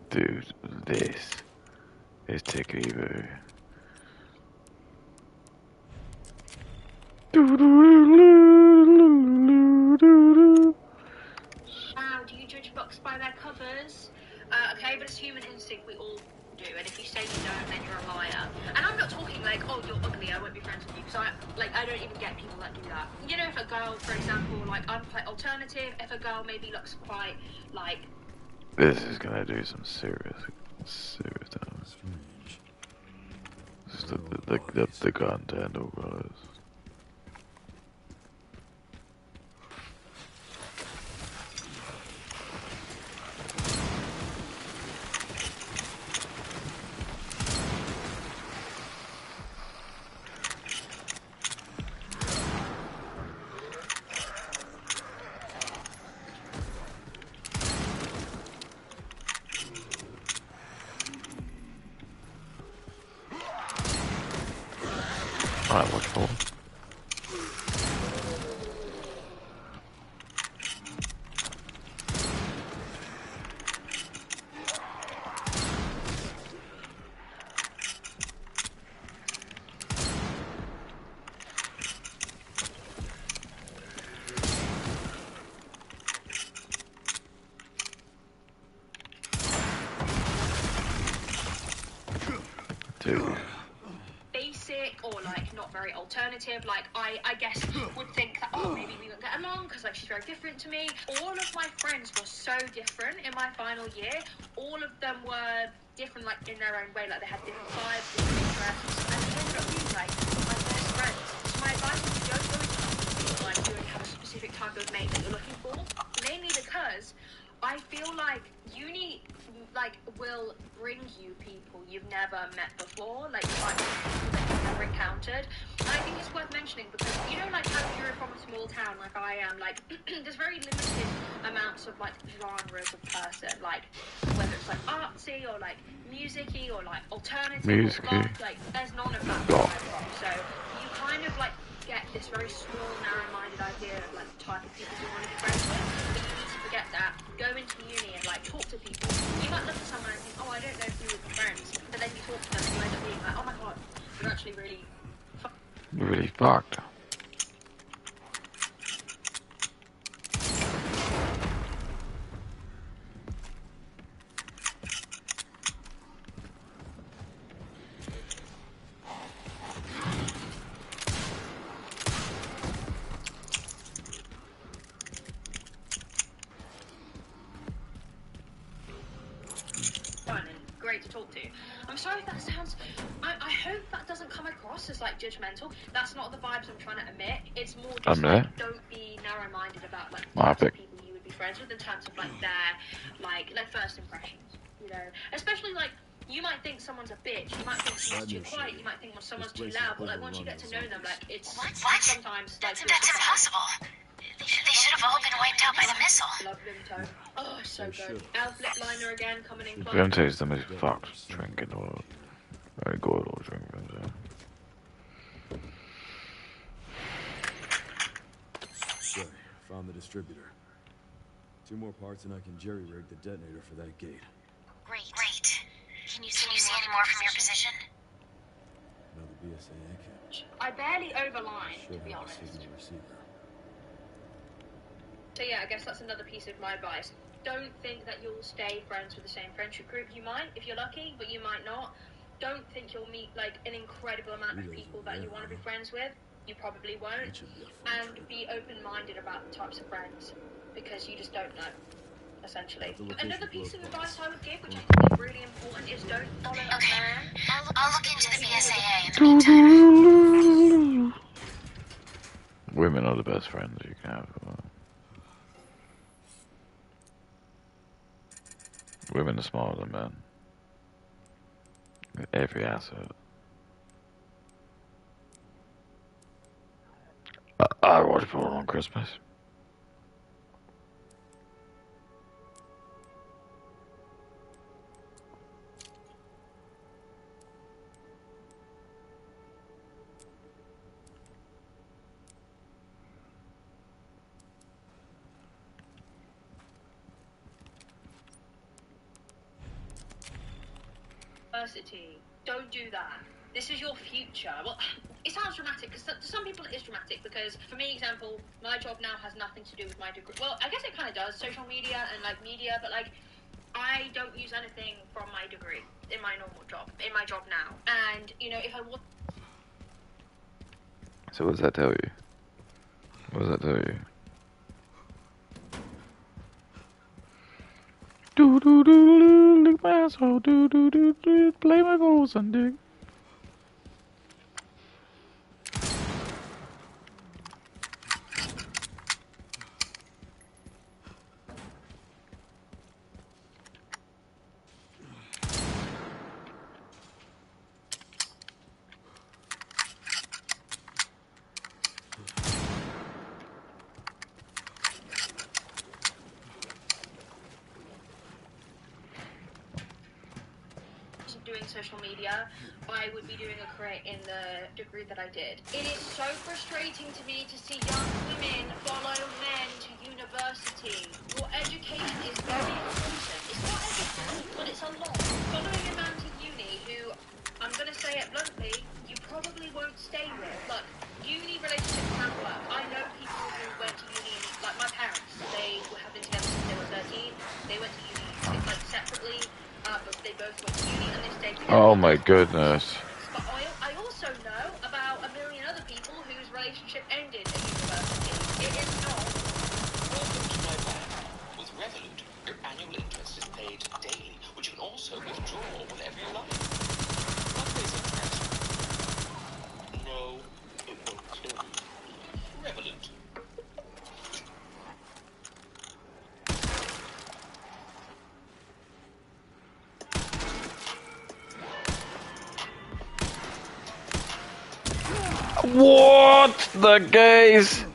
Dude, this is tickety boo. Do do do do do do do. think we all do, and if you say you don't, then you're a liar. And I'm not talking like, oh, you're ugly, I won't be friends with you, because I don't even get people that do that. You know, if a girl, for example, like, I'm quite alternative, if a girl maybe looks quite, like... This is gonna do some serious damage. Strange. Just the gun turned all close. Alright, watch for. Two. Basic or like not very alternative, like I guess would think that, oh, maybe we won't get along because like she's very different to me. All of my friends were so different in my final year. All of them were different like in their own way, like they had different vibes, different interests, and they ended up being like my best friends. So my advice is don't go into something like you only have a specific type of mate that you're looking for, mainly because I feel like uni like will bring you people you've never met before, like people that you've never encountered. And I think it's worth mentioning because you know, like how you're from a small town like I am, like there's very limited amounts of like genres of person, like whether it's like artsy or like musicy or like alternative or goth, like there's none of that where I'm from. So you kind of like get this very small, narrow-minded idea of like the type of people you want to be friends with, but you need to forget that. Go into uni and like talk to people. You might look at someone and think, oh, I don't know if you would be friends, but then you talk to them and you end up being like, oh my god, you're actually really You're really fucked. great to talk to. I'm sorry if that sounds... I hope that doesn't come across as, like, judgmental. That's not the vibes I'm trying to emit. It's more just, like, don't be narrow-minded about, like, the types of people you would be friends with in terms of, like, their first impressions, you know? Especially, like, you might think someone's a bitch, you might think someone's too quiet, you might think someone's too loud, but, like, once you get to know them, like, it's... What? Sometimes, like... That's impossible. They should have all been wiped out by the missile. Love Limto. Oh, so good. Elf lip liner again, coming in close. Limto is the most fucked drink in the world. Very good old drink, Limto. So, found the distributor. 2 more parts and I can jerry-rig the detonator for that gate. Great. Can you see any more from your position? Another BSAA cache. I barely overline, to be honest. So yeah, I guess that's another piece of my advice. Don't think that you'll stay friends with the same friendship group. You might, if you're lucky, but you might not. Don't think you'll meet, like, an incredible amount of people that you want to be friends with. You probably won't. And be open-minded about the types of friends, because you just don't know, essentially. Another piece of advice I would give, which I think is really important, is don't follow a man. I'll look into the BSAA in the meantime. Women are the best friends you can have. Women are smarter than men. Every asset. I watched Paul on Christmas. Don't do that. This is your future. Well, it sounds dramatic, because to some people it is dramatic, because for me, example, my job now has nothing to do with my degree. Well, I guess it kind of does, social media and, like, media, but, like, I don't use anything from my degree in my normal job, in my job now. And, you know, if I want... So what does that tell you? What does that tell you? Do do do do, lick my asshole. Do do do do, play my balls and dick. doing social media, I would be doing a career in the degree that I did. It is so frustrating to me to see young women follow men to university. Your education is very important. It's not everything, but it's a lot. Following a man to uni who, I'm going to say it bluntly, you probably won't stay with. Look, uni relationships can work. I know people who went to uni, like my parents, they have been together since they were 13. They went to uni like separately. But they both went to uni and they stayed together. Oh my goodness. But I also know about a million other people whose relationship ended at university. It is not. Welcome to my bank. With Revolut, your annual interest is paid daily, which you can also withdraw whenever you like. What is interest? No, it won't kill you. Revolut. What the gays?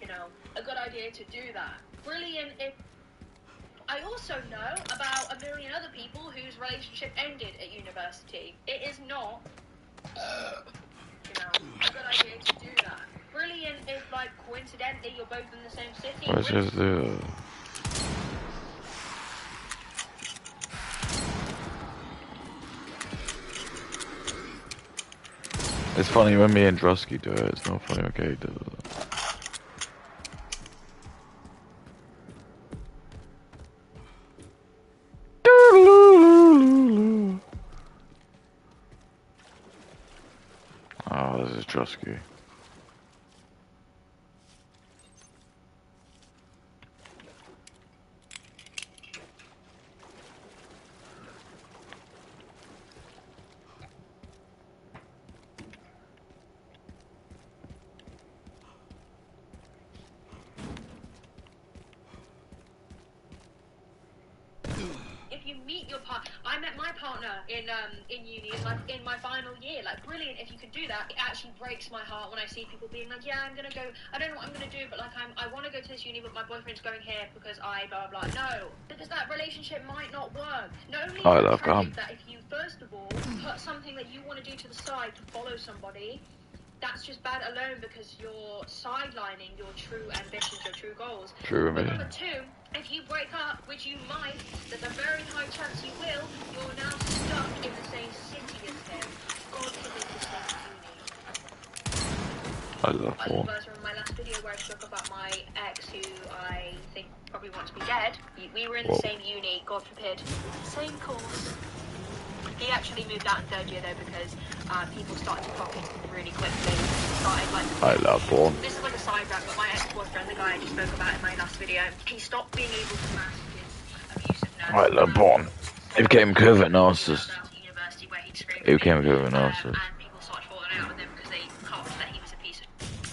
You know, a good idea to do that. Brilliant if... I also know about a million other people whose relationship ended at university. It is not, you know, a good idea to do that. Brilliant if, like, coincidentally you're both in the same city. Let's just do it. It's funny when me and Drusky do it, it's not funny when Kate does it. Oh, this is Drusky. If you meet your partner, I met my partner in uni in my final year. Like, brilliant if you could do that. It actually breaks my heart when I see people being like, yeah, I'm gonna go. I don't know what I'm gonna do, but like I want to go to this uni, but my boyfriend's going here because I blah blah blah. No, because that relationship might not work. Not only I is love it tragic Gum. that if you first of all put something that you want to do to the side to follow somebody, that's just bad alone because you're sidelining your true ambitions, your true goals. True But ambition. number two, if you break up, which you might, there's a very high chance you will, you're now stuck in the same city as him. God forbid the same uni. I love Like you porn. guys remember my last video where I spoke about my ex who I think probably wants to be dead. We were in the Whoa. same uni, God forbid. Same course. He actually moved out in third year though because people started to clock him really quickly. Started like I love porn. this is like a side rant, but my ex-boyfriend, the guy I just spoke about in my last video, he stopped being able to mask his abusive nerves. I love porn. He became COVID narcissist. University where he'd screamed He became at me, COVID narcissist. and people started falling out with him because they copped that he was a piece of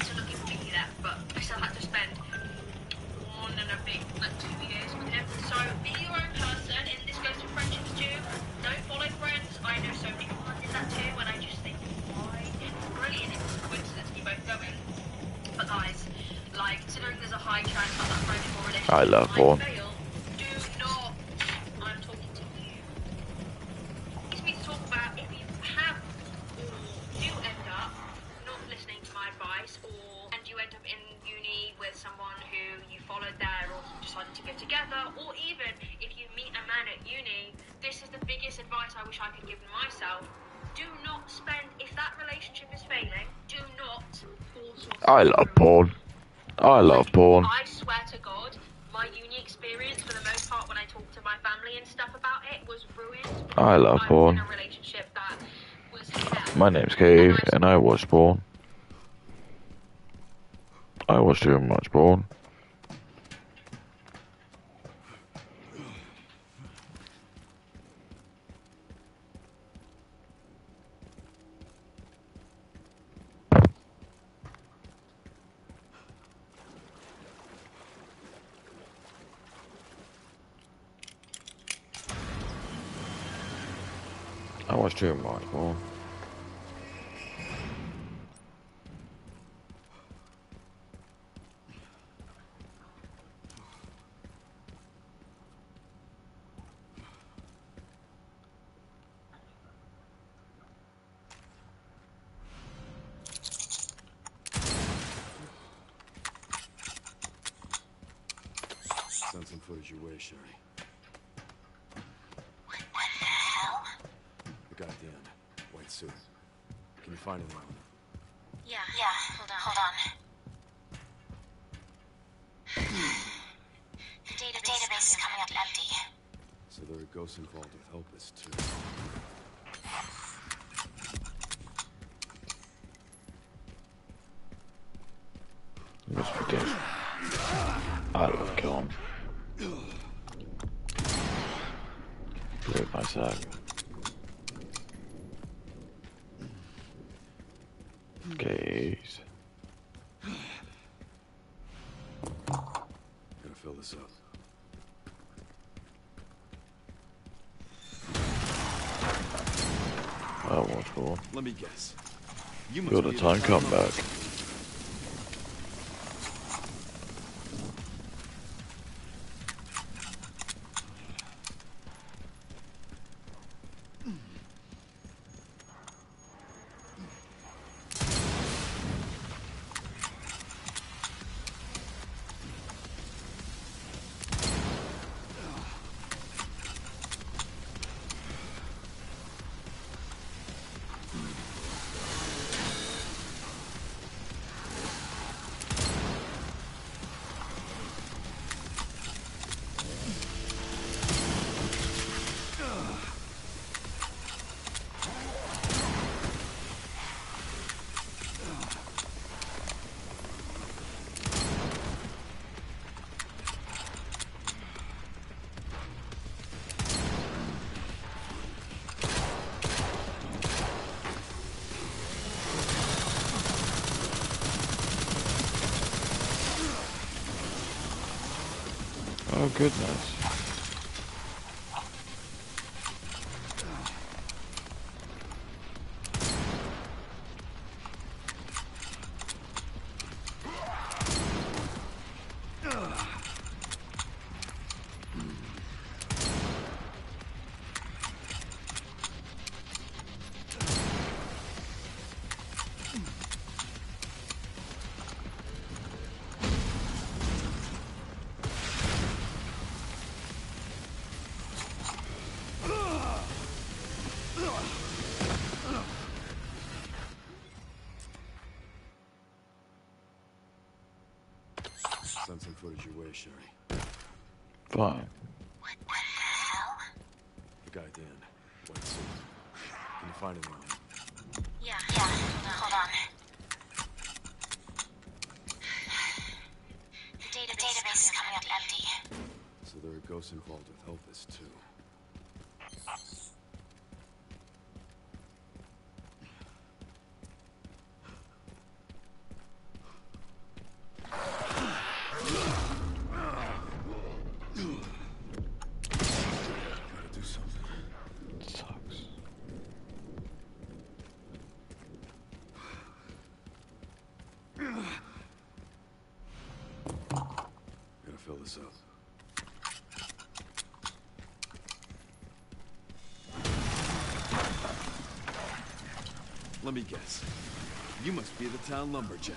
so looking completely left, but I still had to spend 1 and a bit, like 2 years with him. So be your own person, and this goes to friendships too. Don't follow friends. I know so many people did that too, and I just think, why? It's brilliant. It's a coincidence you both going. But guys, like, considering there's a high chance that that friend or relationship I love might porn. fail, do not. I'm talking to you. It's me to talk about if you have or do end up not listening to biggest advice I wish I could give myself: do not spend, if that relationship is failing, do not force yourself. I love porn. I love porn. I swear to God, my uni experience, for the most part, when I talked to my family and stuff about it, was ruined. I love porn. I was in a relationship that was hell. My name's Katie, and I watch porn. I watch too much porn. I watch too much porn. Send some footage your way, Sherry. What the hell? The guy at the end. White suit. Can you find him now? Yeah, hold on. The database is coming up empty. So there are ghosts involved with Helpus, too. Must be dead. I love killing. Do it myself. Gaze. Gotta fill this up. I watch porn. Let me guess. You must You're be the time comeback. Oh goodness. Send some footage your way, Sherry. Fine. What the hell? The guy at the end. White suit. Can you find him now? Yeah, hold on. The database is coming up empty. So there are ghosts involved with Helpus, too. Gotta do something. It sucks. Gotta fill this up. Let me guess. You must be the town lumberjack.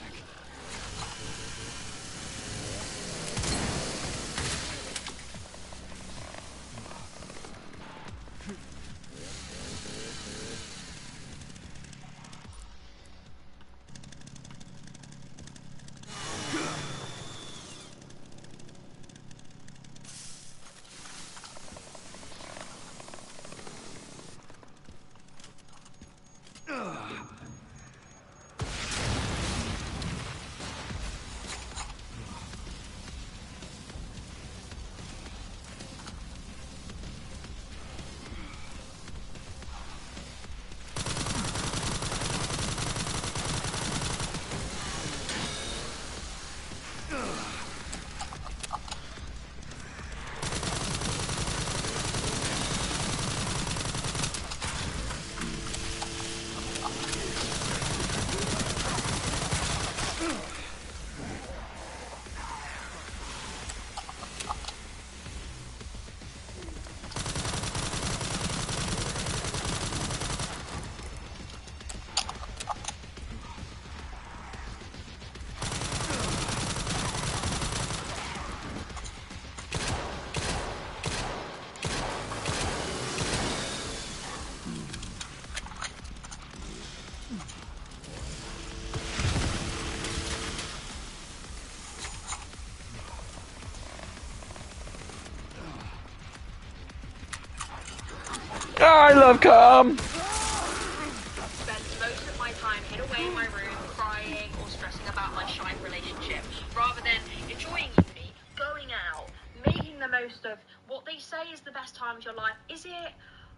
I love calm. Spend most of my time hid away in my room, crying or stressing about my shy relationship, rather than enjoying uni, going out, making the most of what they say is the best time of your life. Is it?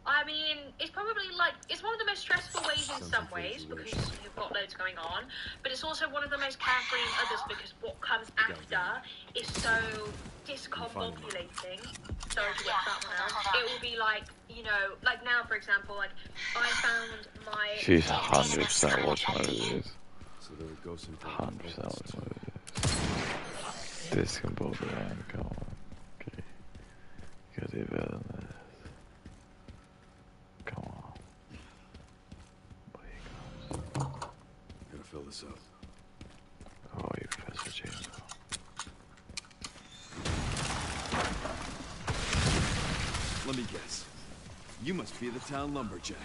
I mean, it's probably like, it's one of the most stressful ways in some ways because you've got loads going on, but it's also one of the most carefree in others because what comes after is so discombobulating. Sorry to whip that one out. It will be like, you know, like now, for example, like I found my... She's 100% watching what it is. So there would go some 100% watching what it is. Discombobulating, come on. Okay. You gotta do better than this. Come on. Here he comes. Gotta fill this up. Oh, you Professor James. Let me guess. You must be the town lumberjack.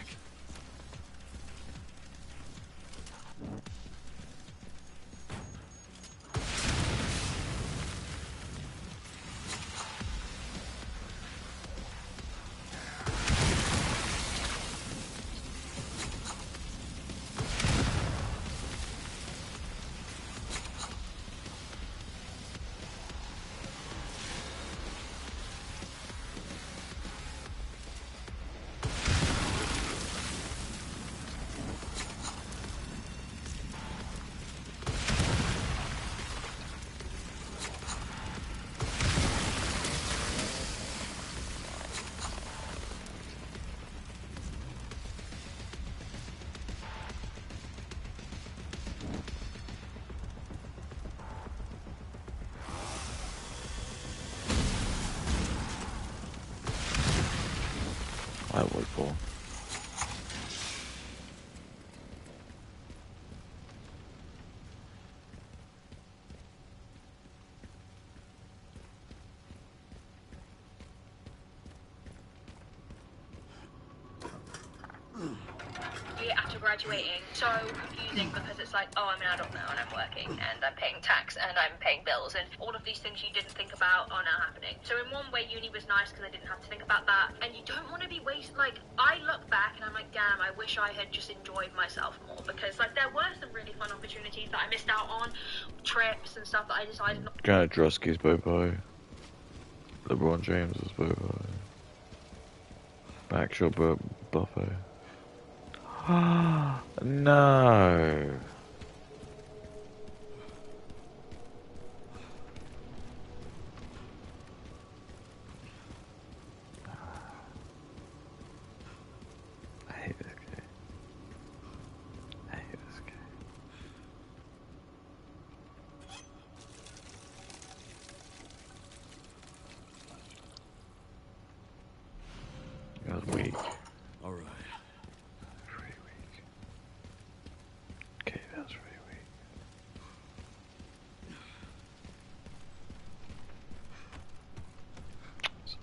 I would fall. After graduating, so confusing because it's like, oh, I'm an adult now and I'm working and I'm paying tax and I'm paying bills and all of these things you didn't think about are now happening. So in one way, uni was nice because I didn't have to think about that. And you don't want to be like, I look back and I'm like, damn, I wish I had just enjoyed myself more because like there were some really fun opportunities that I missed out on, trips and stuff that I decided not. Janet Drosky's Bobo. LeBron James is Bobo. Actual Buffo. No. I hate this game. I hate this game. That was weak. All right. Pretty weak. Okay, that was pretty weak. Sorry.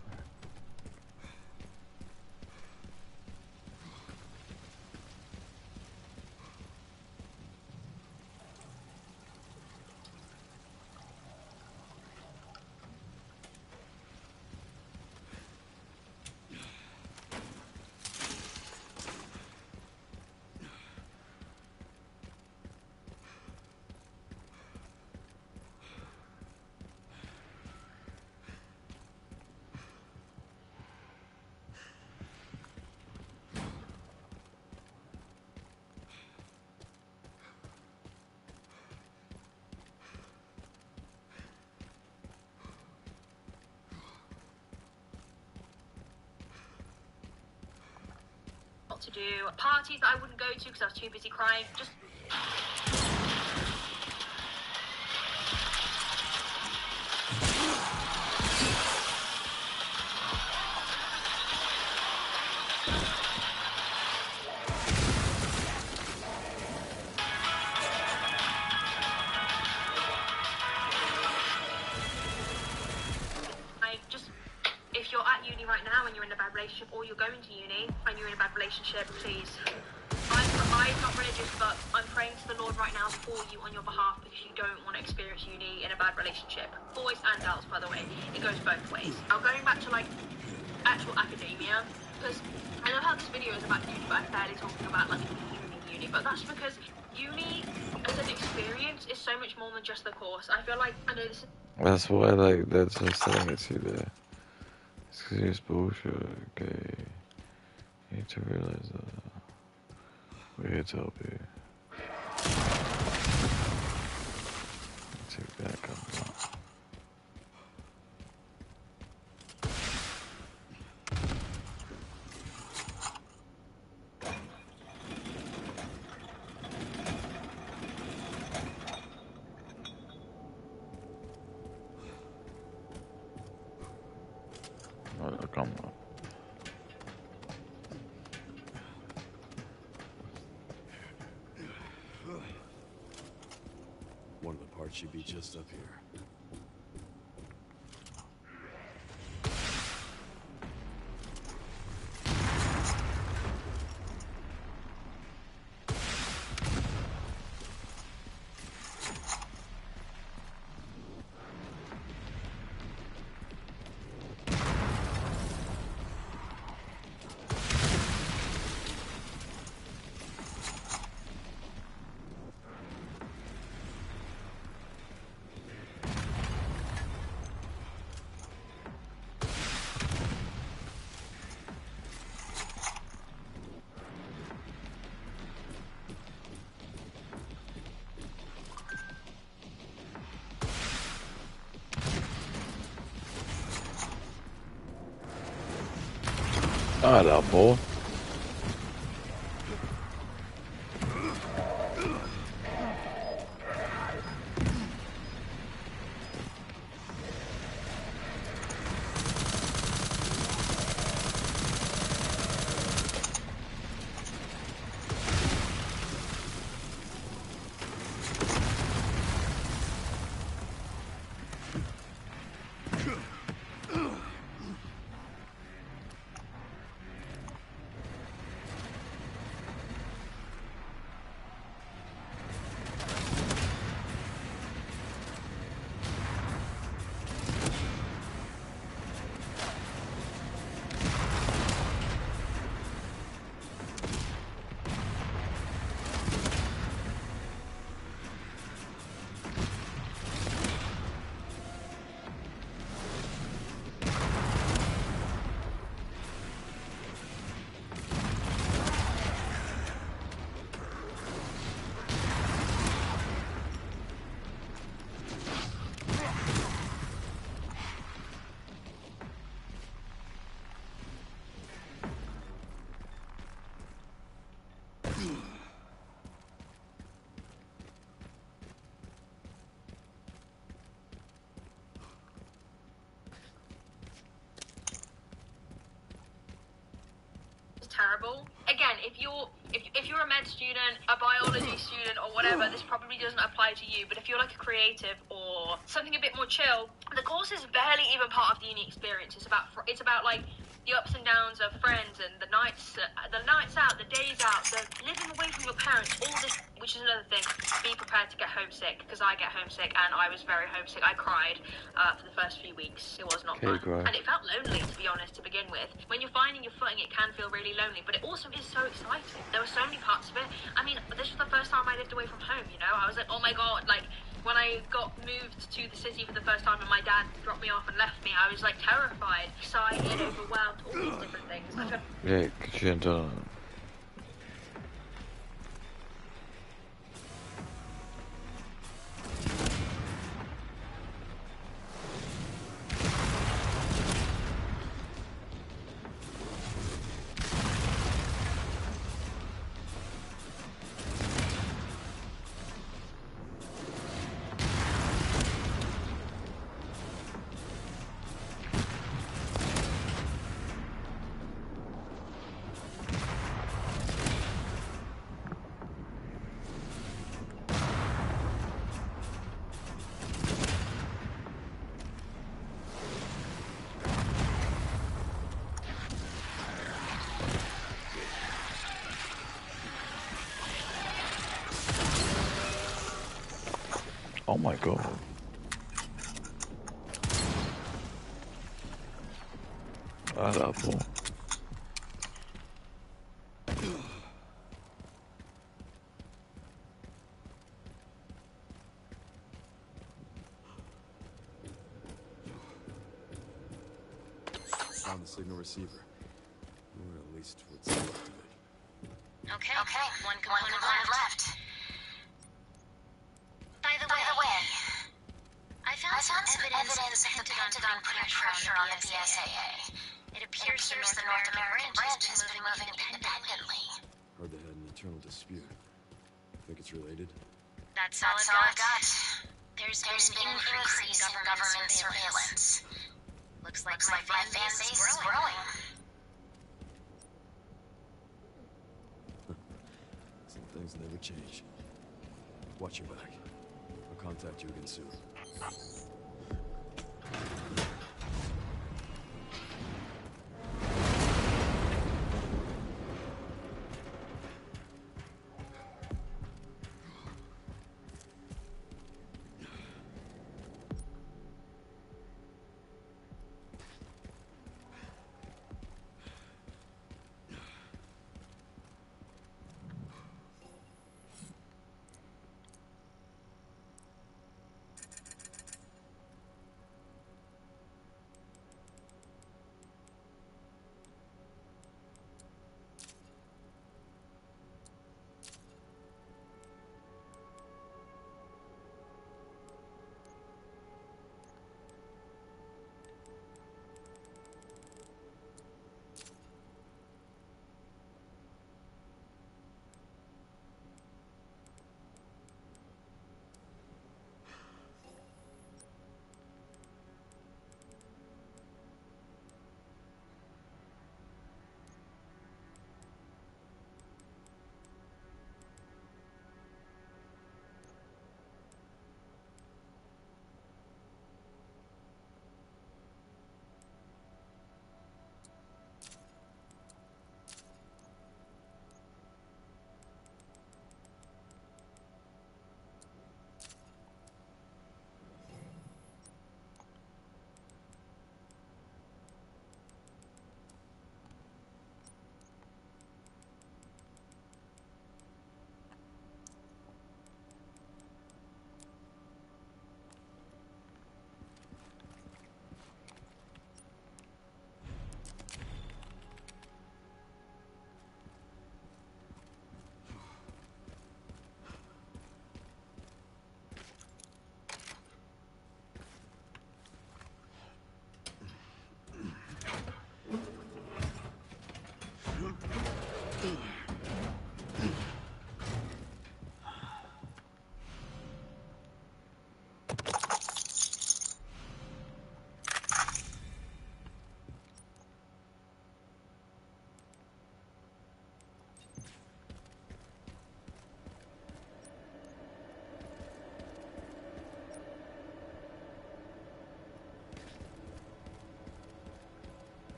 To do parties that I wouldn't go to because I was too busy crying. Just if you're at uni right now and you're in a bad relationship, or you're going to uni and you're in a bad relationship, please. I'm not religious, but I'm praying to the Lord right now for you on your behalf because you don't want to experience uni in a bad relationship. Boys and girls, by the way. It goes both ways. Now going back to like actual academia, because I know how videos about uni, but I'm barely talking about like uni. But that's because uni as an experience is so much more than just the course. I feel like I know this. That's why, like, they're just selling it to you there. It's because it's bullshit, okay? You need to realize that. We're here to help you. Take that, come on. Oh, come on. One of the parts should be just up here. Hello, boy. Terrible. Again, if you're a med student, a biology student, or whatever, this probably doesn't apply to you. But if you're like a creative or something a bit more chill, the course is barely even part of the uni experience. It's about like the ups and downs of friends and the nights out, the days out, the living away from your parents, all this. Which is another thing. Be prepared to get homesick, because I get homesick, and I was very homesick. I cried for the first few weeks. It was not fun, and it felt lonely, to be honest, to begin with. When you're finding your footing, it can feel really lonely, but it also is so exciting. There were so many parts of it. I mean, this was the first time I lived away from home. You know, I was like, oh my god, like. When I got moved to the city for the first time and my dad dropped me off and left me, I was like terrified, excited, overwhelmed, all these different things. Yeah, could you enter? Oh my god. Hello, boy. the signal receiver. Or at least what's left of it. Okay, one component left. By the way, I found some evidence that the Pentagon put pressure on the BSAA. It appears the North American branch has been moving independently. Heard they had an internal dispute. Think it's related? That's all I got. There's been an increase in government surveillance. Looks like my fan base is growing. Some things never change. Watch your back. I'll contact you again soon.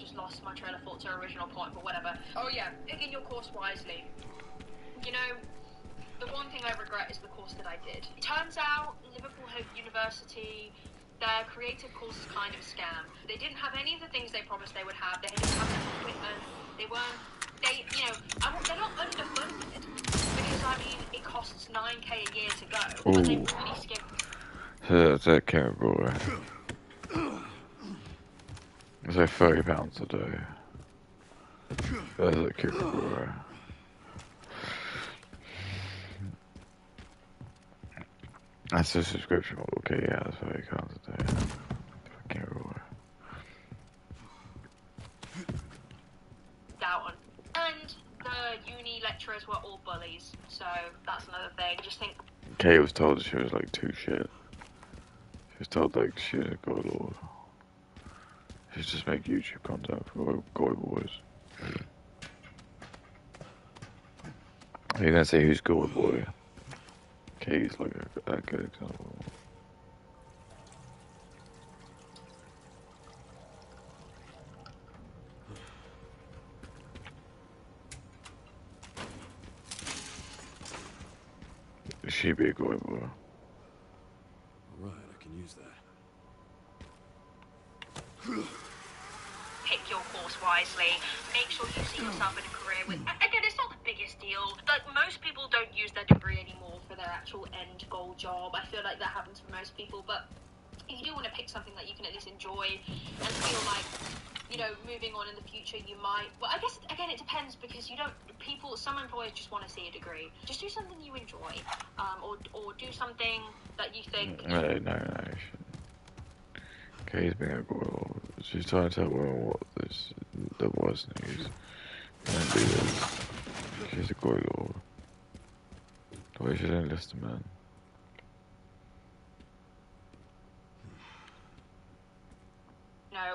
just lost my trail of thought to our original point, but whatever. Oh yeah, picking your course wisely. You know, the one thing I regret is the course that I did. It turns out Liverpool University, their creative course is kind of a scam. They didn't have any of the things they promised they would have. They didn't have enough equipment. They're not underfunded. Because, I mean, it costs $9K a year to go. But they really skip. That's that terrible, right? It's like £30 a day. That's like terrible, right? That's the subscription model. Okay, yeah, that's £30 a day. Fucking terrible. That one. And the uni lecturers were all bullies. So, that's another thing. Just think. Kate was told she was like too shit. She was told like she was a god lord. She just make YouTube content for Goy Boys. Are you gonna say who's Goy Boy? Kate's like a good example. She be a Goy Boy. Alright, I can use that. Pick your course wisely. Make sure you see yourself in a career with. Again, it's not the biggest deal. Like, most people don't use their degree anymore for their actual end goal job. I feel like that happens for most people, but if you do want to pick something that you can at least enjoy and feel like, you know, moving on in the future, you might. Well, I guess again it depends because you don't. Some employers just want to see a degree. Just do something you enjoy, or do something that you think. No, you shouldn't. Kate's being a girl. She's trying to tell women what the boys needs. Don't do this. She's a Goy lord. The way she didn't listen, man.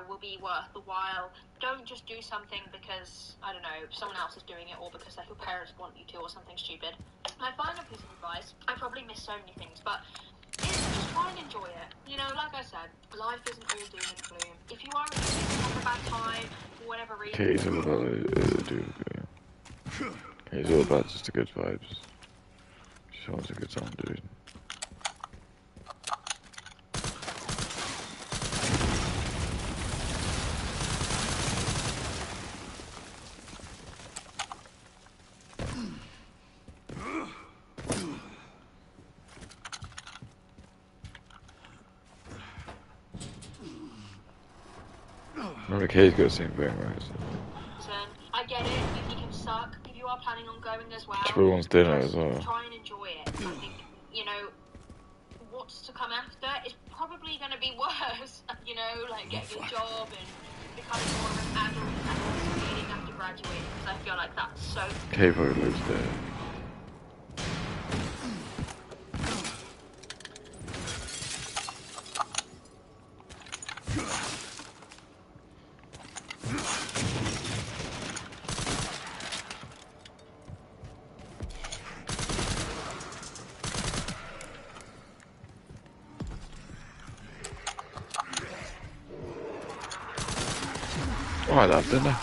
Will be worth the while. Don't just do something because, I don't know, someone else is doing it or because like your parents want you to or something stupid. My final piece of advice, I probably miss so many things, but is just try and enjoy it. You know, like I said, life isn't all doom and gloom. If you are having a bad time for whatever reason. Kate's all about doom and gloom. Kate's all about just the good vibes. She wants a good time, dude. Remember, Kate's got the same thing, right? So. I get it, you can suck. If you are planning on going as well, She wants dinner as well. Try and enjoy it. I think, you know, what's to come after is probably going to be worse. You know, like getting a job and becoming more of an adult and also feeling after graduating. Because I feel like that's so. Kate probably lives there. Oh, I love dinner.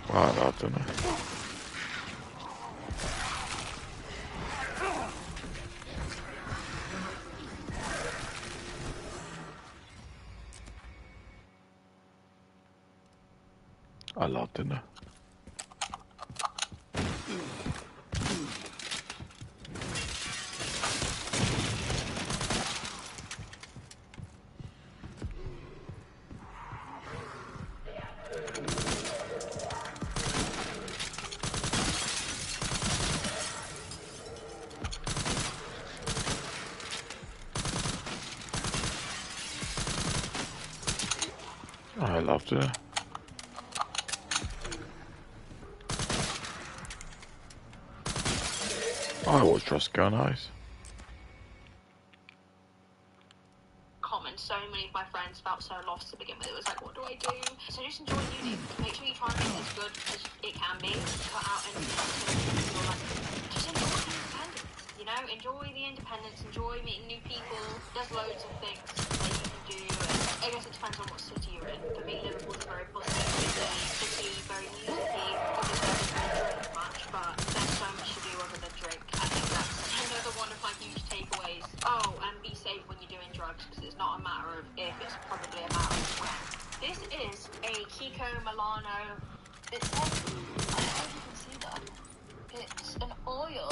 Oh, I love dinner. I love dinner. I loved it. I watched Trust Go Nice. Common. So many of my friends felt so lost to begin with. It was like, what do I do? So just enjoy uni. Make sure you try and make it as good as it can be. Cut out anything that's going to feel like. Just enjoy the independence. You know, enjoy the the independence, enjoy meeting new people. There's loads of things that you can do. And I guess it depends on what city you're in. For me, Liverpool's a very bustling city, very musicy. Obviously, I don't really drink much, but there's so much to do other than drink. I think that's another one of my huge takeaways. Oh, and be safe when you're doing drugs, because it's not a matter of if, it's probably a matter of when. This is a Kiko Milano. It's like, I don't know if you can see that. It's an oil.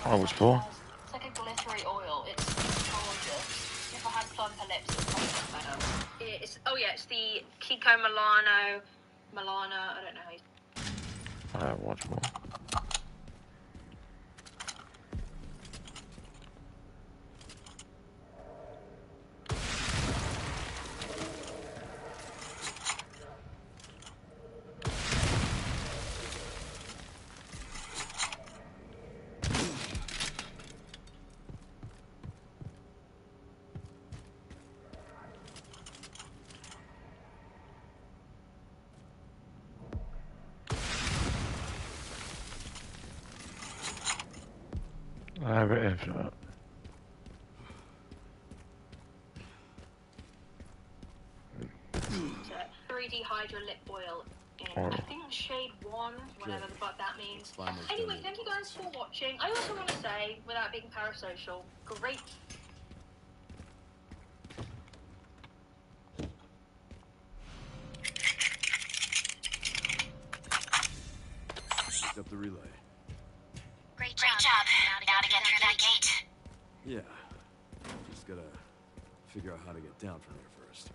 Oh, which for? It's like a glittery oil. It's gorgeous. If I had plumper lips, it would probably look better. It's the Kiko Milano. I don't know how you... I don't watch more. I have it infinite. 3D Hydra Lip Oil in, Oh. I think, shade 1, whatever the fuck that means. Anyway, thank you guys for watching. I also want to say, without being parasocial, great. Picked up the relay. Great job. Now to get through that gate. Yeah. Just gotta figure out how to get down from here first.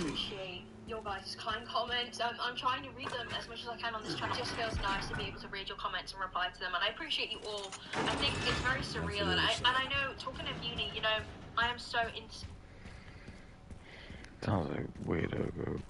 Appreciate your guys' kind comments. I'm trying to read them as much as I can on this channel. It just feels nice to be able to read your comments and reply to them, and I appreciate you all. I think it's very surreal, and I know, talking of uni, you know, I am so into... Sounds like weirdo group.